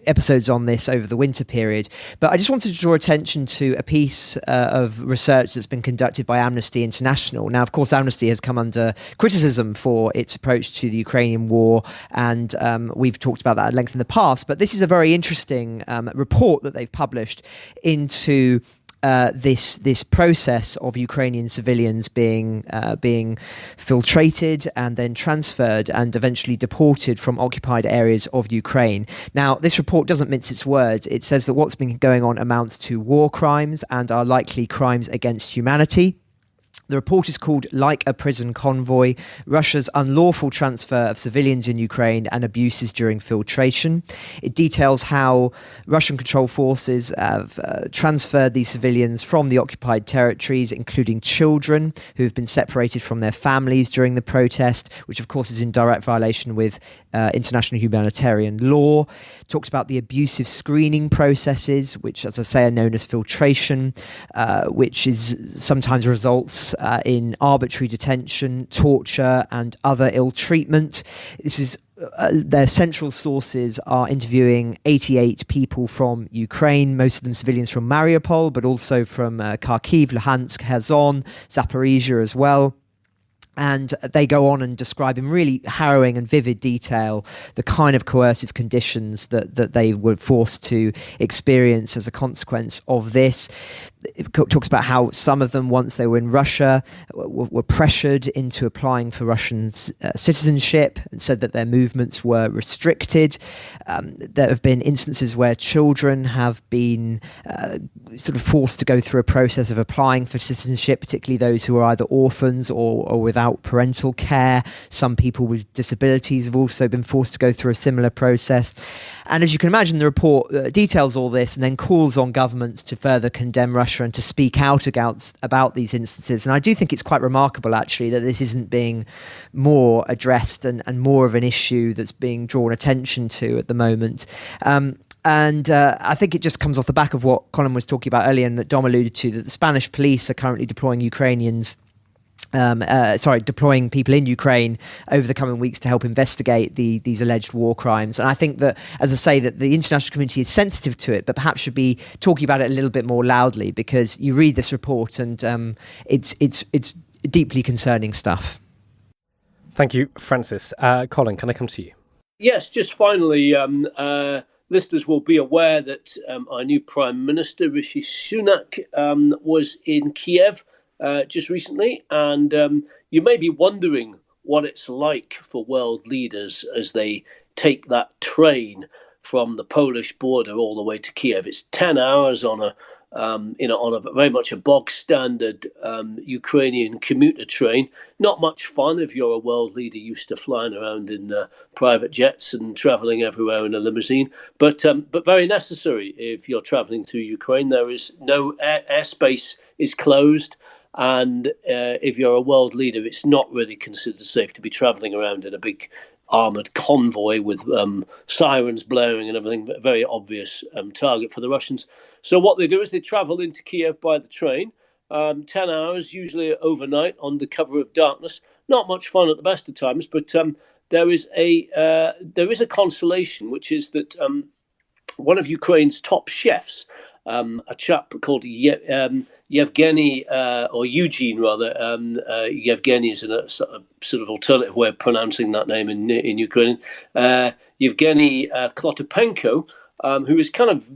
episodes on this over the winter period. But I just wanted to draw attention to a piece of research that's been conducted by Amnesty International. Now, of course, Amnesty has come under criticism for its approach to the Ukrainian war, and we've talked about that at length in the past. But this is a very interesting report that they've published into this process of Ukrainian civilians being filtrated and then transferred and eventually deported from occupied areas of Ukraine. Now, this report doesn't mince its words. It says that what's been going on amounts to war crimes and are likely crimes against humanity. The report is called Like a Prison Convoy, Russia's Unlawful Transfer of Civilians in Ukraine and Abuses During Filtration. It details how Russian-controlled forces have transferred these civilians from the occupied territories, including children who have been separated from their families during the protest, which of course is in direct violation with international humanitarian law. It talks about the abusive screening processes, which, as I say, are known as filtration, which is sometimes results in arbitrary detention, torture, and other ill treatment. This is their central sources are interviewing 88 people from Ukraine, most of them civilians from Mariupol, but also from Kharkiv, Luhansk, Kherson, Zaporizhia as well. And they go on and describe in really harrowing and vivid detail the kind of coercive conditions that they were forced to experience as a consequence of this. It talks about how some of them, once they were in Russia, were pressured into applying for Russian citizenship and said that their movements were restricted. There have been instances where children have been sort of forced to go through a process of applying for citizenship, particularly those who are either orphans or without parental care. Some people with disabilities have also been forced to go through a similar process. And as you can imagine, the report details all this and then calls on governments to further condemn Russia etc., and to speak out about these instances. And I do think it's quite remarkable, actually, that this isn't being more addressed and more of an issue that's being drawn attention to at the moment. And I think it just comes off the back of what Colin was talking about earlier and that Dom alluded to, that the Spanish police are currently deploying deploying people in Ukraine over the coming weeks to help investigate these alleged war crimes. And I think that, as I say, that the international community is sensitive to it, but perhaps should be talking about it a little bit more loudly, because you read this report and it's deeply concerning stuff. Thank you, Francis. Colin, can I come to you? Yes, just finally, listeners will be aware that our new Prime Minister, Rishi Sunak, was in Kiev just recently, and you may be wondering what it's like for world leaders as they take that train from the Polish border all the way to Kiev. It's 10 hours on a very much a bog standard Ukrainian commuter train. Not much fun if you're a world leader used to flying around in private jets and travelling everywhere in a limousine, but very necessary if you're travelling through Ukraine. There is no airspace is closed. And if you're a world leader, it's not really considered safe to be travelling around in a big armoured convoy with sirens blaring and everything. A very obvious target for the Russians. So what they do is they travel into Kiev by the train, 10 hours, usually overnight on the cover of darkness. Not much fun at the best of times, but there is a consolation, which is that one of Ukraine's top chefs, a chap called Yevgeny, or Eugene rather. Yevgeny is a sort of alternative way of pronouncing that name in Ukrainian. Yevgeny Klotopenko, who is kind of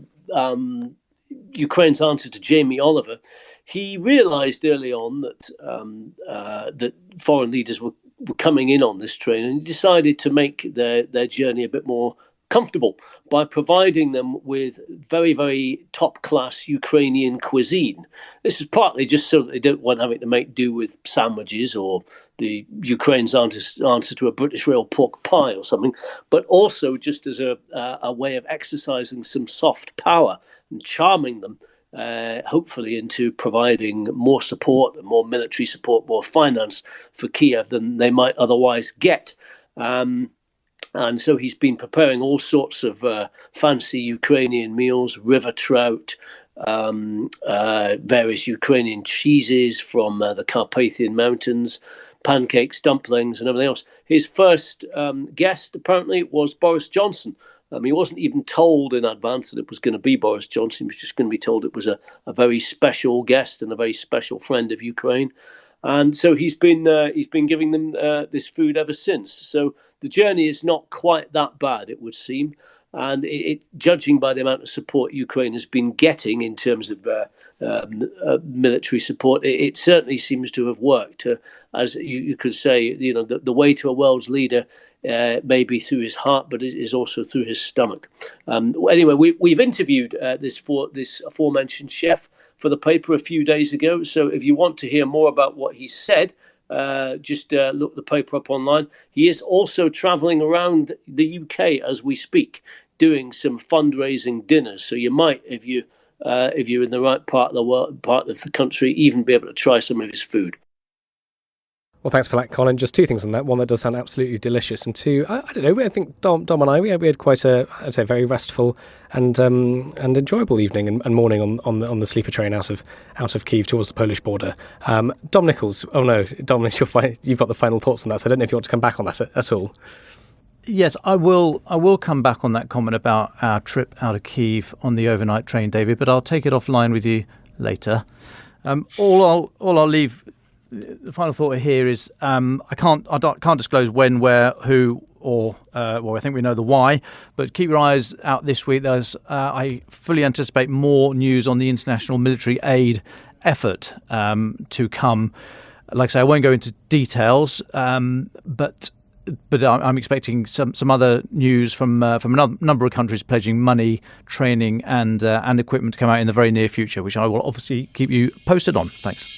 Ukraine's answer to Jamie Oliver. He realised early on that foreign leaders were coming in on this train, and he decided to make their journey a bit more comfortable by providing them with very, very top-class Ukrainian cuisine. This is partly just so that they don't want having to make do with sandwiches or the Ukraine's answer to a British rail pork pie or something, but also just as a way of exercising some soft power and charming them, hopefully into providing more support, more military support, more finance for Kiev than they might otherwise get. And so he's been preparing all sorts of fancy Ukrainian meals, river trout, various Ukrainian cheeses from the Carpathian Mountains, pancakes, dumplings, and everything else. His first guest, apparently, was Boris Johnson. He wasn't even told in advance that it was going to be Boris Johnson. He was just going to be told it was a very special guest and a very special friend of Ukraine. And so he's been giving them this food ever since. So the journey is not quite that bad, it would seem. And judging by the amount of support Ukraine has been getting in terms of military support, it certainly seems to have worked. As you could say, the way to a world's leader may be through his heart, but it is also through his stomach. Anyway, we've interviewed this aforementioned chef for the paper a few days ago. So if you want to hear more about what he said, just look the paper up online. He is also travelling around the UK as we speak, doing some fundraising dinners. So you might, if you're in the right part of the world, part of the country, even be able to try some of his food. Well, thanks for that, Colin. Just two things on that. One, that does sound absolutely delicious, and two, I don't know. I think Dom and I we had quite a, I'd say, very restful and enjoyable evening and morning on the sleeper train out of Kyiv towards the Polish border. Dom Nichols. Oh no, Dom, you've got the final thoughts on that. So I don't know if you want to come back on that at all. Yes, I will come back on that comment about our trip out of Kyiv on the overnight train, David. But I'll take it offline with you later. All I'll leave. The final thought here is I can't disclose when, where, who, or I think we know the why. But keep your eyes out this week. I fully anticipate more news on the international military aid effort to come. Like I say, I won't go into details, but I'm expecting some other news from a number of countries pledging money, training, and equipment to come out in the very near future, which I will obviously keep you posted on. Thanks.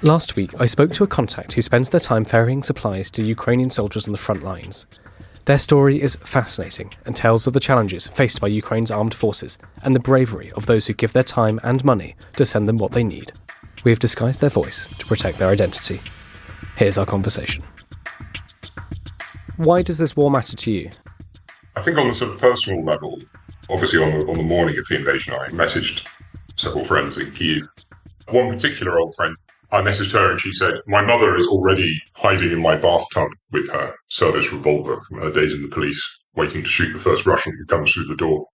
Last week, I spoke to a contact who spends their time ferrying supplies to Ukrainian soldiers on the front lines. Their story is fascinating and tells of the challenges faced by Ukraine's armed forces and the bravery of those who give their time and money to send them what they need. We have disguised their voice to protect their identity. Here's our conversation. Why does this war matter to you? I think on a sort of personal level, obviously on the morning of the invasion, I messaged several friends in Kyiv. One particular old friend, I messaged her and she said, "My mother is already hiding in my bathtub with her service revolver from her days in the police, waiting to shoot the first Russian who comes through the door."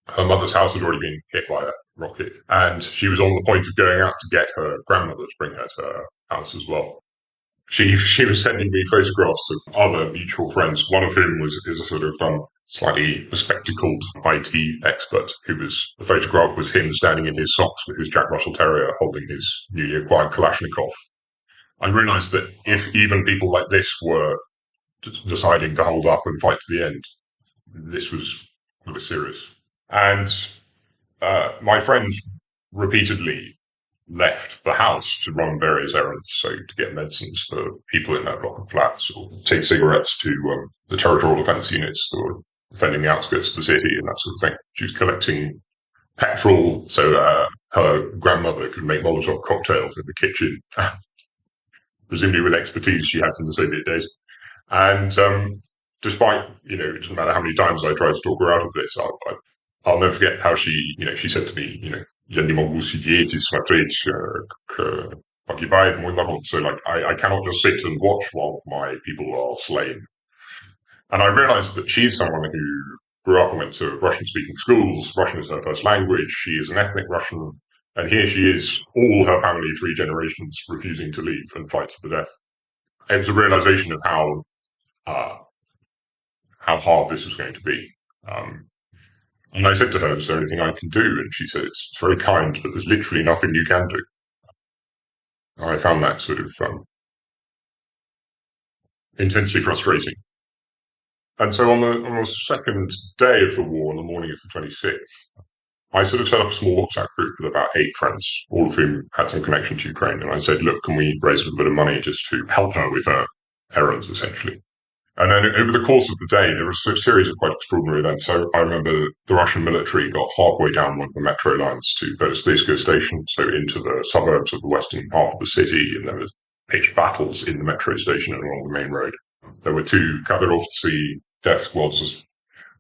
Her mother's house had already been hit by a rocket, and she was on the point of going out to get her grandmother to bring her to her house as well. She was sending me photographs of other mutual friends, one of whom is a sort of slightly bespectacled IT expert, the photograph was him standing in his socks with his Jack Russell Terrier holding his newly acquired Kalashnikov. I realised that if even people like this were deciding to hold up and fight to the end, this was serious. And my friend repeatedly left the house to run various errands, so to get medicines for people in that block of flats, or take cigarettes to the territorial defence units, or defending the outskirts of the city and that sort of thing. She was collecting petrol so her grandmother could make Molotov cocktails in the kitchen, presumably with expertise she had from the Soviet days. And despite, it doesn't matter how many times I tried to talk her out of this, I'll never forget how she said to me, "Я не могу сидеть и смотреть, как погибает мой народ." So, I cannot just sit and watch while my people are slain. And I realised that she's someone who grew up and went to Russian-speaking schools. Russian is her first language. She is an ethnic Russian. And here she is, all her family, 3 generations, refusing to leave and fight to the death. It was a realisation of how hard this was going to be. And I said to her, "Is there anything I can do?" And she said, "It's very kind, but there's literally nothing you can do." And I found that sort of intensely frustrating. And so on the second day of the war, on the morning of the 26th, I sort of set up a small WhatsApp group with about 8 friends, all of whom had some connection to Ukraine. And I said, "Look, can we raise a little bit of money just to help her with her errands, essentially?" And then over the course of the day, there was a series of quite extraordinary events. So I remember the Russian military got halfway down one of the metro lines to Beresteyskoe station, so into the suburbs of the western part of the city, and there was pitched battles in the metro station and along the main road. There were 2 Kadyrovtsi death squads just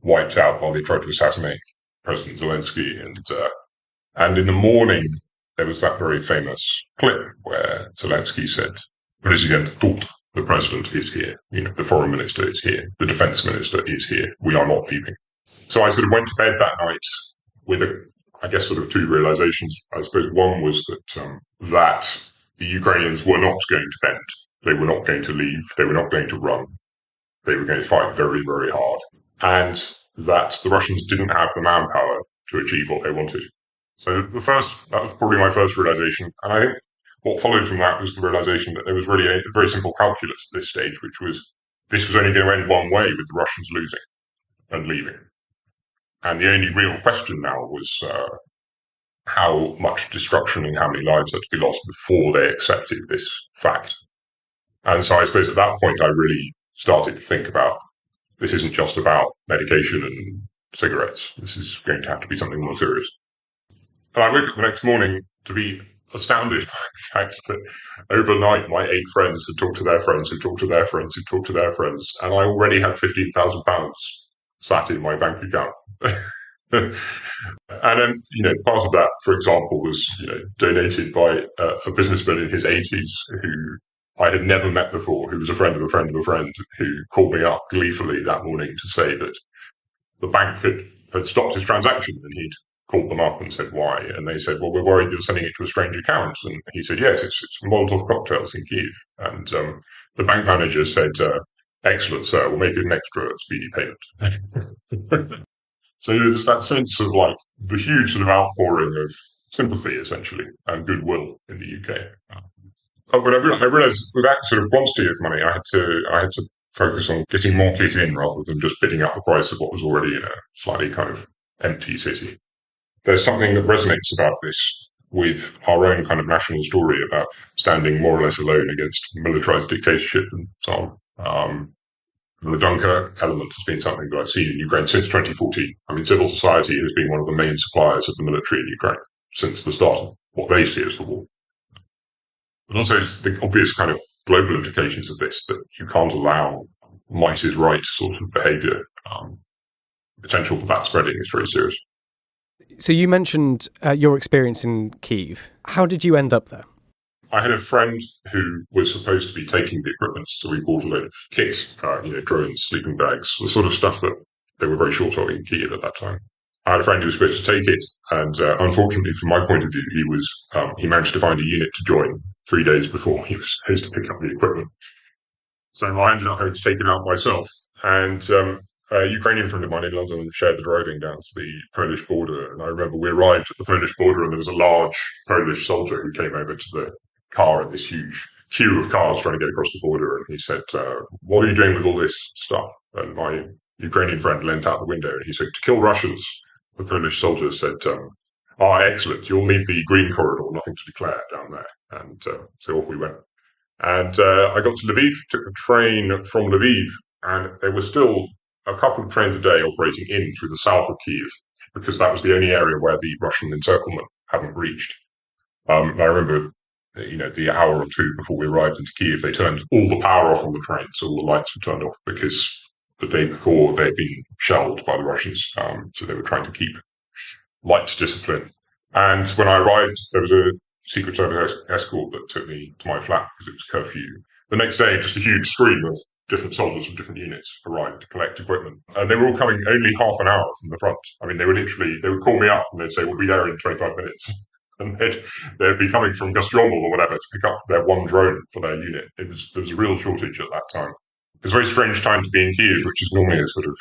wiped out while they tried to assassinate President Zelensky. And in the morning, there was that very famous clip where Zelensky said, "President тут." The president is here, the foreign minister is here, the defense minister is here, we are not leaving. So I sort of went to bed that night with, sort of 2 realizations. I suppose one was that the Ukrainians were not going to bend. They were not going to leave. They were not going to run. They were going to fight very, very hard. And that the Russians didn't have the manpower to achieve what they wanted. So that was probably my first realization. And I think what followed from that was the realization that there was really a very simple calculus at this stage, which was this was only going to end one way, with the Russians losing and leaving. And the only real question now was how much destruction and how many lives had to be lost before they accepted this fact. And so I suppose at that point I really started to think about, this isn't just about medication and cigarettes. This is going to have to be something more serious. And I woke up the next morning to be astounded by the fact that overnight my 8 friends had talked to their friends, who talked to their friends, who talked to their friends, and I already had £15,000 sat in my bank account. And then, part of that, for example, was donated by a businessman in his 80s who I had never met before, who was a friend of a friend of a friend, who called me up gleefully that morning to say that the bank had stopped his transaction, and he'd called them up and said why, and they said, "Well, we're worried you're sending it to a strange account." And he said, "Yes, it's Molotov cocktails in Kyiv." And the bank manager said, "Excellent, sir, we'll make it an extra speedy payment." So there's that sense of the huge sort of outpouring of sympathy, essentially, and goodwill in the UK. But I realised with that sort of quantity of money, I had to focus on getting more kit in rather than just bidding up the price of what was already in a slightly kind of empty city. There's something that resonates about this with our own kind of national story about standing more or less alone against militarized dictatorship and so on. And the Dunkirk element has been something that I've seen in Ukraine since 2014. I mean, civil society has been one of the main suppliers of the military in Ukraine since the start of what they see as the war. But also it's the obvious kind of global implications of this, that you can't allow might is right sort of behaviour. Potential for that spreading is very serious. So you mentioned your experience in Kyiv. How did you end up there? I had a friend who was supposed to be taking the equipment, so we bought a load of kits, drones, sleeping bags, the sort of stuff that they were very short of in Kyiv at that time. I had a friend who was supposed to take it, and unfortunately, from my point of view, he managed to find a unit to join 3 days before he was supposed to pick up the equipment. So I ended up having to take it out myself, and a Ukrainian friend of mine in London shared the driving down to the Polish border, and I remember we arrived at the Polish border, and there was a large Polish soldier who came over to the car in this huge queue of cars trying to get across the border, and he said, "What are you doing with all this stuff?" And my Ukrainian friend leant out the window and he said, "To kill Russians." The Polish soldier said, "Excellent, you'll need the green corridor, nothing to declare down there." And so off we went. And I got to Lviv, took a train from Lviv, and there was still a couple of trains a day operating in through the south of Kyiv, because that was the only area where the Russian encirclement hadn't reached. I remember, the hour or two before we arrived into Kyiv, they turned all the power off on the trains, so all the lights were turned off, because the day before they'd been shelled by the Russians, so they were trying to keep light discipline. And when I arrived, there was a Secret Service escort that took me to my flat because it was curfew. The next day, just a huge stream of different soldiers from different units arrived to collect equipment. And they were all coming only half an hour from the front. I mean, they would call me up and they'd say, "We'll be there in 25 minutes." And they'd be coming from Gostomel or whatever to pick up their one drone for their unit. There was a real shortage at that time. It was a very strange time to be in Kyiv, which is normally a sort of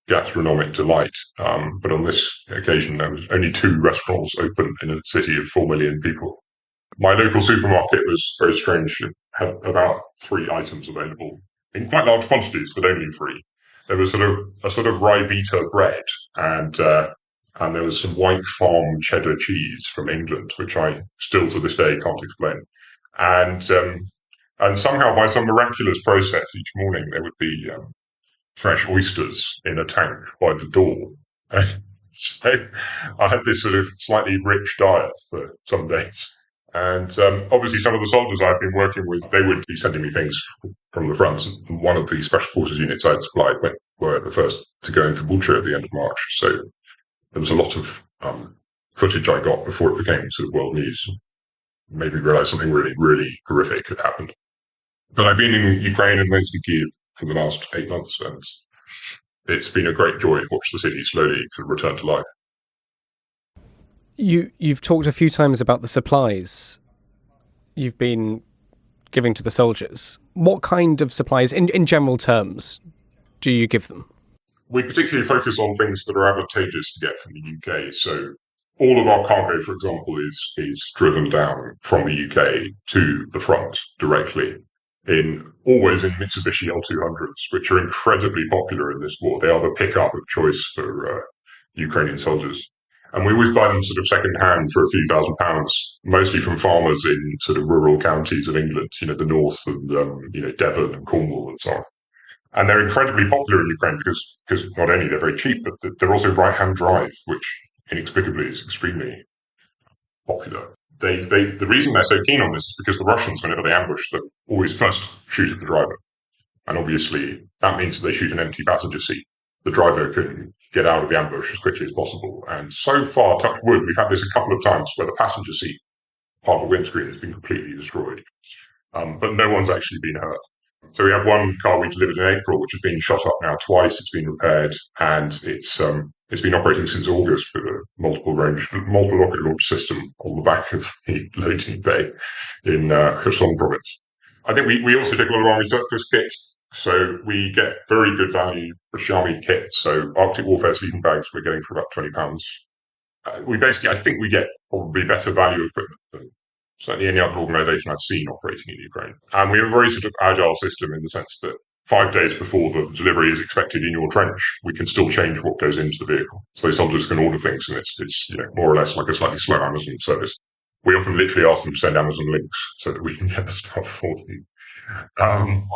gastronomic delight. But on this occasion, there was only 2 restaurants open in a city of 4 million people. My local supermarket was very strange. It had about 3 items available in quite large quantities, but only 3. There was a sort of rye vita bread, and there was some white farm cheddar cheese from England, which I still to this day can't explain. And somehow, by some miraculous process, each morning there would be fresh oysters in a tank by the door. And so I had this sort of slightly rich diet for some days. And obviously some of the soldiers I've been working with, they would be sending me things from the front. And one of the special forces units I had supplied were the first to go into Bucha at the end of March. So there was a lot of footage I got before it became sort of world news. Made me realise something really, really horrific had happened. But I've been in Ukraine and mostly Kyiv for the last 8 months, and it's been a great joy to watch the city slowly sort of return to life. You've talked a few times about the supplies you've been giving to the soldiers. What kind of supplies, in general terms, do you give them? We particularly focus on things that are advantageous to get from the UK. So all of our cargo, for example, is driven down from the UK to the front directly, always in Mitsubishi L200s, which are incredibly popular in this war. They are the pickup of choice for Ukrainian soldiers. And we always buy them sort of second-hand for a few £1,000s, mostly from farmers in sort of rural counties of England, the north and, Devon and Cornwall and so on. And they're incredibly popular in Ukraine because not only they're very cheap, but they're also right-hand drive, which inexplicably is extremely popular. The reason they're so keen on this is because the Russians, whenever they ambush them, always first shoot at the driver. And obviously that means that they shoot an empty passenger seat. The driver can get out of the ambush as quickly as possible. And so far, touch wood, we've had this a couple of times where the passenger seat part of the windscreen has been completely destroyed. But no one's actually been hurt. So we have one car we delivered in April, which has been shot up now twice. It's been repaired, and it's been operating since August with a multiple rocket launch system on the back of the loading bay in Kherson province. I think we also take a lot of army surplus kit. So we get very good value for Xiaomi kit. So Arctic Warfare sleeping bags we're getting for about £20. I think we get probably better value equipment than certainly any other organisation I've seen operating in Ukraine. And we have a very sort of agile system in the sense that 5 days before the delivery is expected in your trench, we can still change what goes into the vehicle. So soldiers can order things, and it's more or less like a slightly slow Amazon service. We often literally ask them to send Amazon links so that we can get the stuff for them.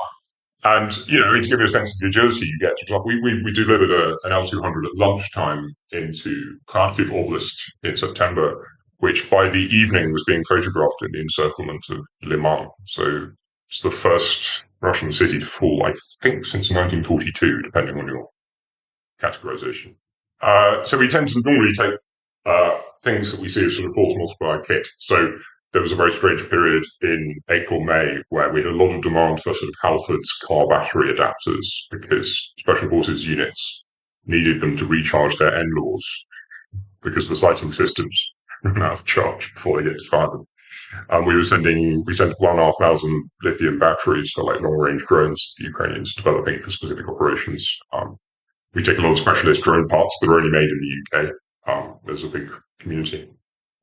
And, to give you a sense of the agility you get, we delivered an L-200 at lunchtime into Kharkiv Oblast in September, which by the evening was being photographed in the encirclement of Liman. So it's the first Russian city to fall, I think, since 1942, depending on your categorization. So we tend to normally take things that we see as sort of force multiplier kit. So there was a very strange period in April, May, where we had a lot of demand for sort of Halford's car battery adapters because Special Forces units needed them to recharge their NLAWs because the sighting systems ran out of charge before they get to fire them. We sent 1,500 lithium batteries for like long-range drones the Ukrainians developing for specific operations. We take a lot of specialist drone parts that are only made in the UK. There's a big community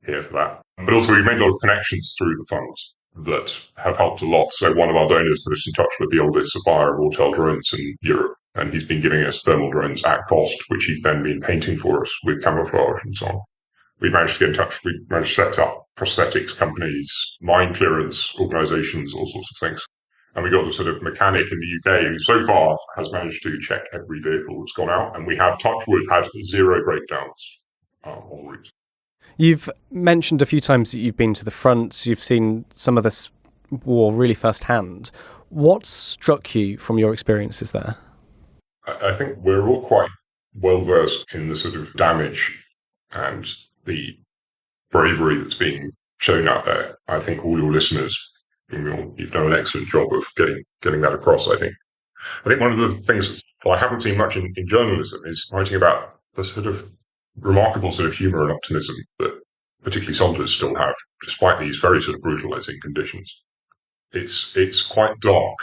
here for that. But also we've made a lot of connections through the funds that have helped a lot. So one of our donors put us in touch with the oldest supplier of Autel drones in Europe, and he's been giving us thermal drones at cost, which he's then been painting for us with camouflage and so on. We managed to get in touch. We managed to set up prosthetics companies, mine clearance organizations, all sorts of things. And we got the sort of mechanic in the UK who so far has managed to check every vehicle that's gone out. And we have, touch wood, had 0 breakdowns en route. You've mentioned a few times that you've been to the front. You've seen some of this war really firsthand. What struck you from your experiences there? I think we're all quite well versed in the sort of damage and the bravery that's being shown out there. I think all your listeners, you've done an excellent job of getting that across, I think. I think one of the things that I haven't seen much in journalism is writing about the sort of remarkable sort of humour and optimism that particularly soldiers still have, despite these very sort of brutalising conditions. It's quite dark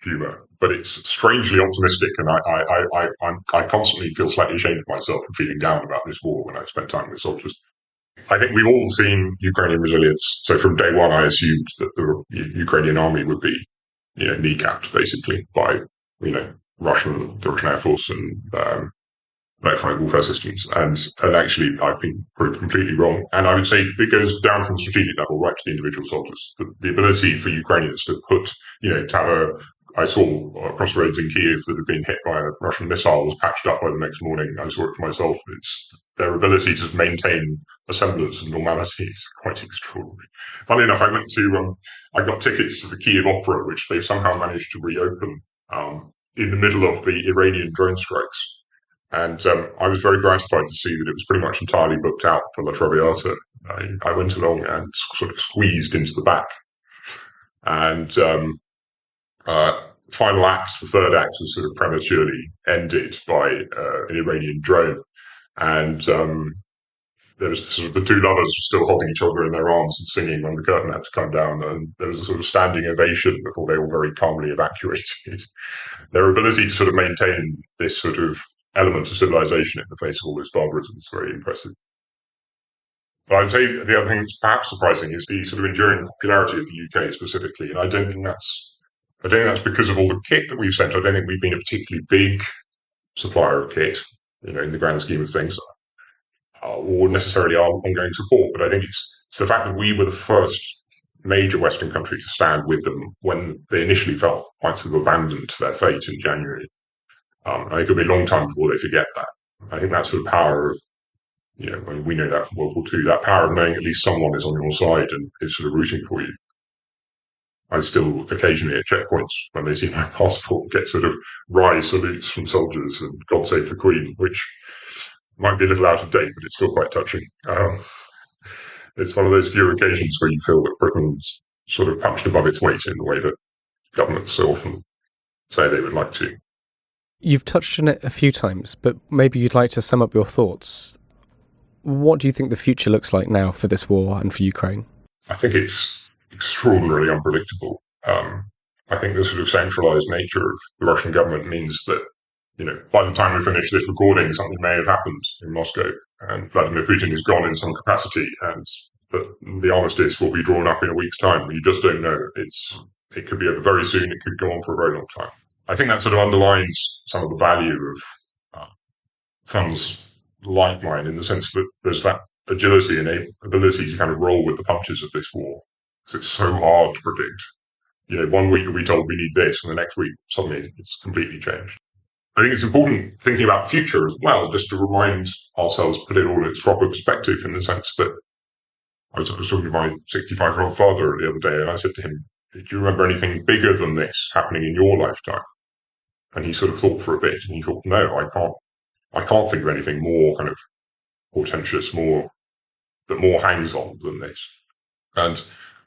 humour, but it's strangely optimistic, and I constantly feel slightly ashamed of myself for feeling down about this war when I spend time with soldiers. I think we've all seen Ukrainian resilience. So from day one, I assumed that the Ukrainian army would be, kneecapped basically by, the Russian Air Force and electronic warfare systems. And actually, I've been proved completely wrong. And I would say it goes down from the strategic level right to the individual soldiers. The ability for Ukrainians to put, to have I saw crossroads in Kiev that had been hit by a Russian missile was patched up by the next morning. I saw it for myself. It's their ability to maintain a semblance of normality is quite extraordinary. Funnily enough, I got tickets to the Kiev Opera, which they've somehow managed to reopen in the middle of the Iranian drone strikes. And I was very gratified to see that it was pretty much entirely booked out for La Traviata. I went along and sort of squeezed into the back. And final acts, the third act was sort of prematurely ended by an Iranian drone. And there was sort of the two lovers still holding each other in their arms and singing when the curtain had to come down. And there was a sort of standing ovation before they all very calmly evacuated. Their ability to sort of maintain this sort of element of civilization in the face of all this barbarism is very impressive. But I'd say the other thing that's perhaps surprising is the sort of enduring popularity of the UK specifically. And I don't think that's because of all the kit that we've sent. I don't think we've been a particularly big supplier of kit, in the grand scheme of things, or necessarily our ongoing support. But I think it's the fact that we were the first major Western country to stand with them when they initially felt quite sort of abandoned to their fate in January. I think it'll be a long time before they forget that. I think that sort of power of, we know that from World War II, that power of knowing at least someone is on your side and is sort of rooting for you. I still occasionally at checkpoints, when they see my passport, get sort of wry salutes from soldiers and God Save the Queen, which might be a little out of date, but it's still quite touching. It's one of those few occasions where you feel that Britain's sort of punched above its weight in the way that governments so often say they would like to. You've touched on it a few times, but maybe you'd like to sum up your thoughts. What do you think the future looks like now for this war and for Ukraine? I think it's extraordinarily unpredictable. I think the sort of centralized nature of the Russian government means that, by the time we finish this recording, something may have happened in Moscow and Vladimir Putin is gone in some capacity and the armistice will be drawn up in a week's time. You just don't know. It could be over very soon. It could go on for a very long time. I think that sort of underlines some of the value of funds like mine in the sense that there's that agility and ability to kind of roll with the punches of this war. Because it's so hard to predict 1 week we told we need this, and the next week suddenly it's completely changed. I think it's important thinking about the future as well, just to remind ourselves, put it all in its proper perspective, in the sense that I was talking to my 65-year-old father the other day, and I said to him, do you remember anything bigger than this happening in your lifetime? And he sort of thought for a bit, and he thought, no, I can't think of anything more kind of portentous, that more hangs on than this. And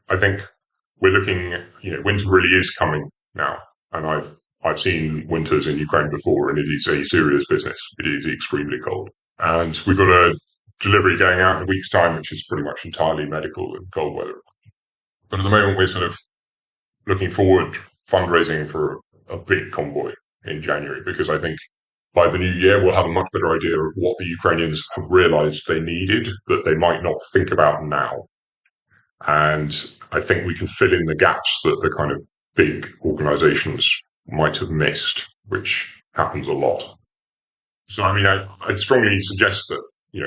I think we're looking, winter really is coming now. And I've seen winters in Ukraine before, and it is a serious business. It is extremely cold. And we've got a delivery going out in a week's time, which is pretty much entirely medical and cold weather. But at the moment, we're sort of looking forward, fundraising for a big convoy in January, because I think by the new year, we'll have a much better idea of what the Ukrainians have realized they needed that they might not think about now. And I think we can fill in the gaps that the kind of big organizations might have missed, which happens a lot. So, I mean, I'd strongly suggest that,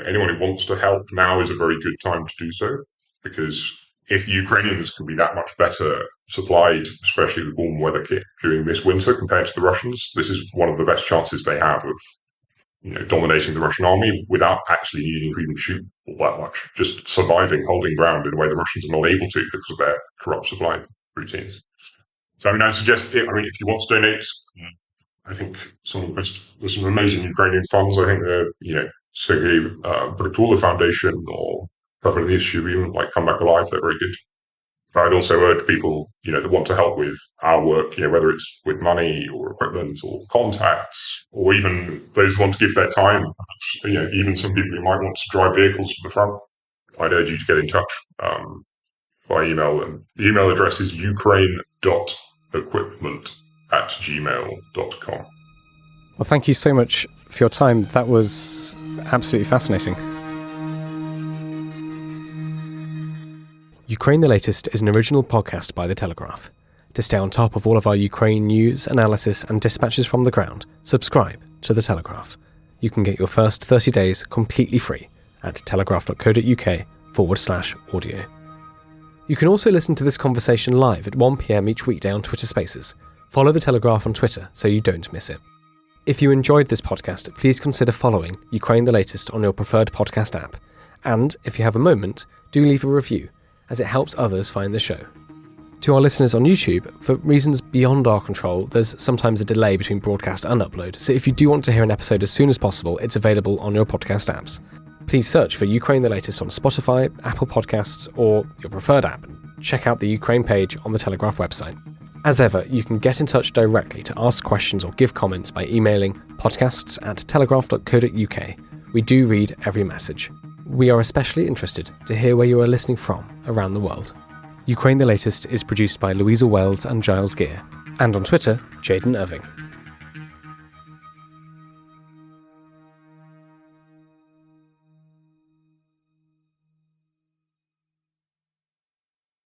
anyone who wants to help, now is a very good time to do so, because if the Ukrainians can be that much better supplied, especially the warm weather kit during this winter compared to the Russians, this is one of the best chances they have of, dominating the Russian army without actually needing to even shoot all that much, just surviving, holding ground in a way the Russians are not able to because of their corrupt supply routines. So, I mean, I suggest, if you want to donate, I think there's some amazing Ukrainian funds. I think they're, Sergei Britula Foundation or Covering the Issue, even like Come Back Alive, they're very good. But I'd also urge people, that want to help with our work, whether it's with money or equipment or contacts, or even those who want to give their time, even some people who might want to drive vehicles to the front. I'd urge you to get in touch by email. And the email address is ukraine.equipment@gmail.com. Well, thank you so much for your time. That was absolutely fascinating. Ukraine the Latest is an original podcast by The Telegraph. To stay on top of all of our Ukraine news, analysis and dispatches from the ground, subscribe to The Telegraph. You can get your first 30 days completely free at telegraph.co.uk/audio. You can also listen to this conversation live at 1 p.m. each weekday on Twitter Spaces. Follow The Telegraph on Twitter so you don't miss it. If you enjoyed this podcast, please consider following Ukraine the Latest on your preferred podcast app. And if you have a moment, do leave a review, as it helps others find the show. To our listeners on YouTube, for reasons beyond our control, there's sometimes a delay between broadcast and upload, so if you do want to hear an episode as soon as possible, it's available on your podcast apps. Please search for Ukraine the Latest on Spotify, Apple Podcasts, or your preferred app, and check out the Ukraine page on the Telegraph website. As ever, you can get in touch directly to ask questions or give comments by emailing podcasts@telegraph.co.uk. We do read every message. We are especially interested to hear where you are listening from around the world. Ukraine the Latest is produced by Louisa Wells and Giles Gear, and on Twitter, Jaden Irving.